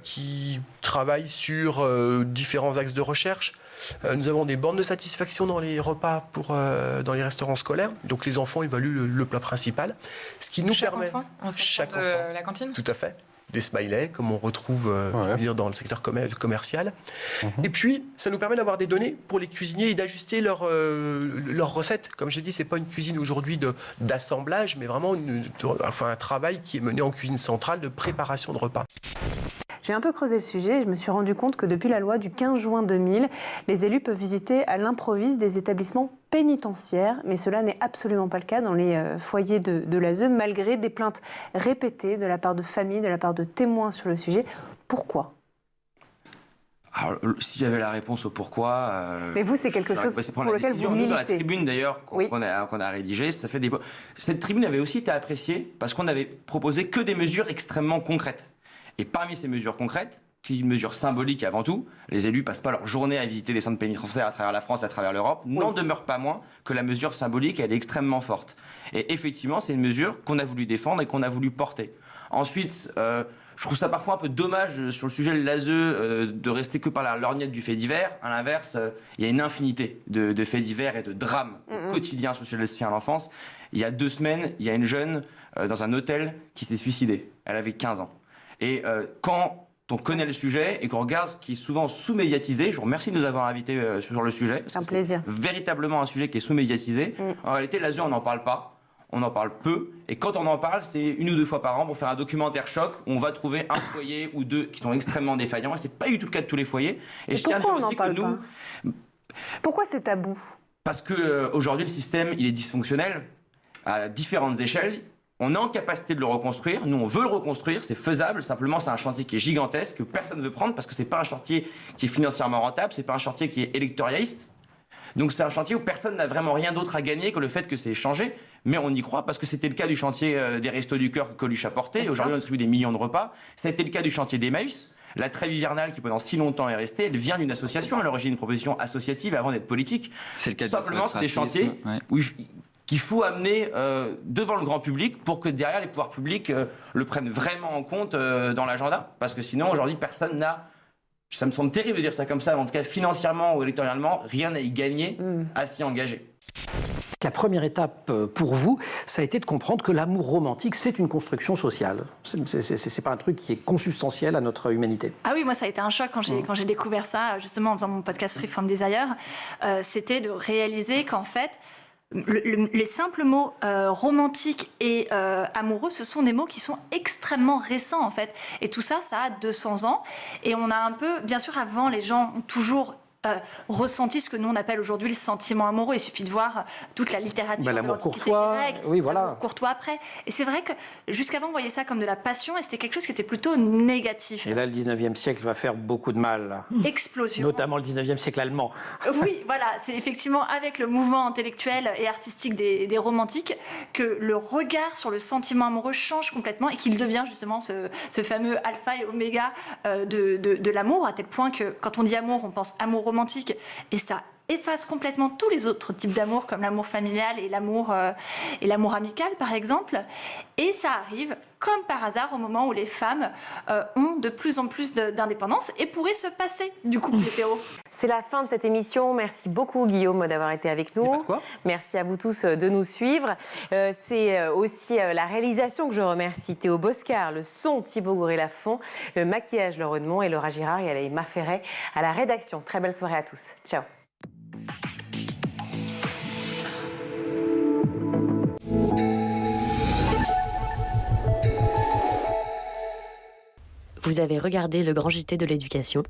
qui travaillent sur différents axes de recherche. Nous avons des bornes de satisfaction dans les repas dans les restaurants scolaires. Donc, les enfants évaluent le plat principal. Ce qui nous permet... Chaque enfant, en sortant de la cantine? Tout à fait. des smileys, comme on retrouve je veux dire, dans le secteur commercial. Et puis, ça nous permet d'avoir des données pour les cuisiniers et d'ajuster leurs recettes. Comme je l'ai dit, c'est pas une cuisine aujourd'hui d'assemblage, mais vraiment un travail qui est mené en cuisine centrale de préparation de repas. J'ai un peu creusé le sujet et je me suis rendu compte que depuis la loi du 15 juin 2000, les élus peuvent visiter à l'improviste des établissements pénitentiaires, mais cela n'est absolument pas le cas dans les foyers de l'ASE, malgré des plaintes répétées de la part de familles, de la part de témoins sur le sujet. Pourquoi ? Alors, si j'avais la réponse au pourquoi... Mais vous, c'est quelque chose pour lequel vous militez. Dans la tribune, d'ailleurs, qu'on a rédigée, cette tribune avait aussi été appréciée parce qu'on avait proposé que des mesures extrêmement concrètes. Et parmi ces mesures concrètes, qui sont mesures symboliques avant tout, les élus passent pas leur journée à visiter les centres pénitentiaires à travers la France, à travers l'Europe, n'en demeure pas moins que la mesure symbolique, elle est extrêmement forte. Et effectivement, c'est une mesure qu'on a voulu défendre et qu'on a voulu porter. Ensuite, je trouve ça parfois un peu dommage sur le sujet de l'ASE de rester que par la lorgnette du fait divers. À l'inverse, il y a une infinité de faits divers et de drames quotidiens sur le soutien à l'enfance. Il y a 2 semaines, il y a une jeune dans un hôtel qui s'est suicidée. Elle avait 15 ans. Et quand on connaît le sujet et qu'on regarde ce qui est souvent sous-médiatisé, je vous remercie de nous avoir invités sur le sujet. C'est un plaisir. Véritablement un sujet qui est sous-médiatisé. En réalité, l'ASE, on n'en parle pas. On en parle peu. Et quand on en parle, c'est 1 ou 2 fois par an pour faire un documentaire choc où on va trouver un foyer ou 2 qui sont extrêmement défaillants. Et ce n'est pas du tout le cas de tous les foyers. Et je tiens à dire aussi que nous... Pourquoi c'est tabou ? Parce qu'aujourd'hui, le système, il est dysfonctionnel à différentes échelles. On est en capacité de le reconstruire. Nous, on veut le reconstruire. C'est faisable. Simplement, c'est un chantier qui est gigantesque que personne ne veut prendre parce que c'est pas un chantier qui est financièrement rentable. C'est pas un chantier qui est électoraliste. Donc c'est un chantier où personne n'a vraiment rien d'autre à gagner que le fait que c'est changé. Mais on y croit parce que c'était le cas du chantier des Restos du Cœur que Coluche a porté. Aujourd'hui, on distribue des millions de repas. Ça a été le cas du chantier d'Emmaüs. La trêve hivernale qui pendant si longtemps est restée, elle vient d'une association. À l'origine, une proposition associative avant d'être politique. C'est le cas simplement, c'est des chantiers où qu'il faut amener devant le grand public pour que derrière les pouvoirs publics le prennent vraiment en compte dans l'agenda. Parce que sinon, aujourd'hui, personne n'a... Ça me semble terrible de dire ça comme ça, mais en tout cas, financièrement ou électoralement, rien n'a y gagné à s'y engager. La première étape pour vous, ça a été de comprendre que l'amour romantique, c'est une construction sociale. C'est pas un truc qui est consubstantiel à notre humanité. Ah oui, moi ça a été un choc quand j'ai découvert ça, justement en faisant mon podcast Free From Desire. C'était de réaliser qu'en fait, les simples mots romantiques et amoureux, ce sont des mots qui sont extrêmement récents en fait. Et tout ça, ça a 200 ans. Et on a un peu, bien sûr, avant, les gens ont toujours ressenti ce que nous on appelle aujourd'hui le sentiment amoureux. Il suffit de voir toute la littérature, l'amour courtois, oui, voilà. L'amour courtois après. Et c'est vrai que jusqu'avant on voyait ça comme de la passion et c'était quelque chose qui était plutôt négatif. Et là, le 19e siècle va faire beaucoup de mal. Là. Explosion. Notamment le 19e siècle allemand. Oui, voilà, c'est effectivement avec le mouvement intellectuel et artistique des romantiques que le regard sur le sentiment amoureux change complètement et qu'il devient justement ce fameux alpha et oméga de l'amour, à tel point que quand on dit amour, on pense amour romantique et ça efface complètement tous les autres types d'amour comme l'amour familial et l'amour amical par exemple. Et ça arrive comme par hasard au moment où les femmes ont de plus en plus d'indépendance et pourraient se passer du couple hétéro. C'est la fin de cette émission. Merci beaucoup Guillaume d'avoir été avec nous. Merci à vous tous de nous suivre. C'est aussi la réalisation que je remercie Théo Boscar, le son Thibaut Gouré-Lafont, le maquillage Laure Edmond et Laura Girard et Alaïma Ferret à la rédaction. Très belle soirée à tous. Ciao. Vous avez regardé le Grand JT de l'éducation.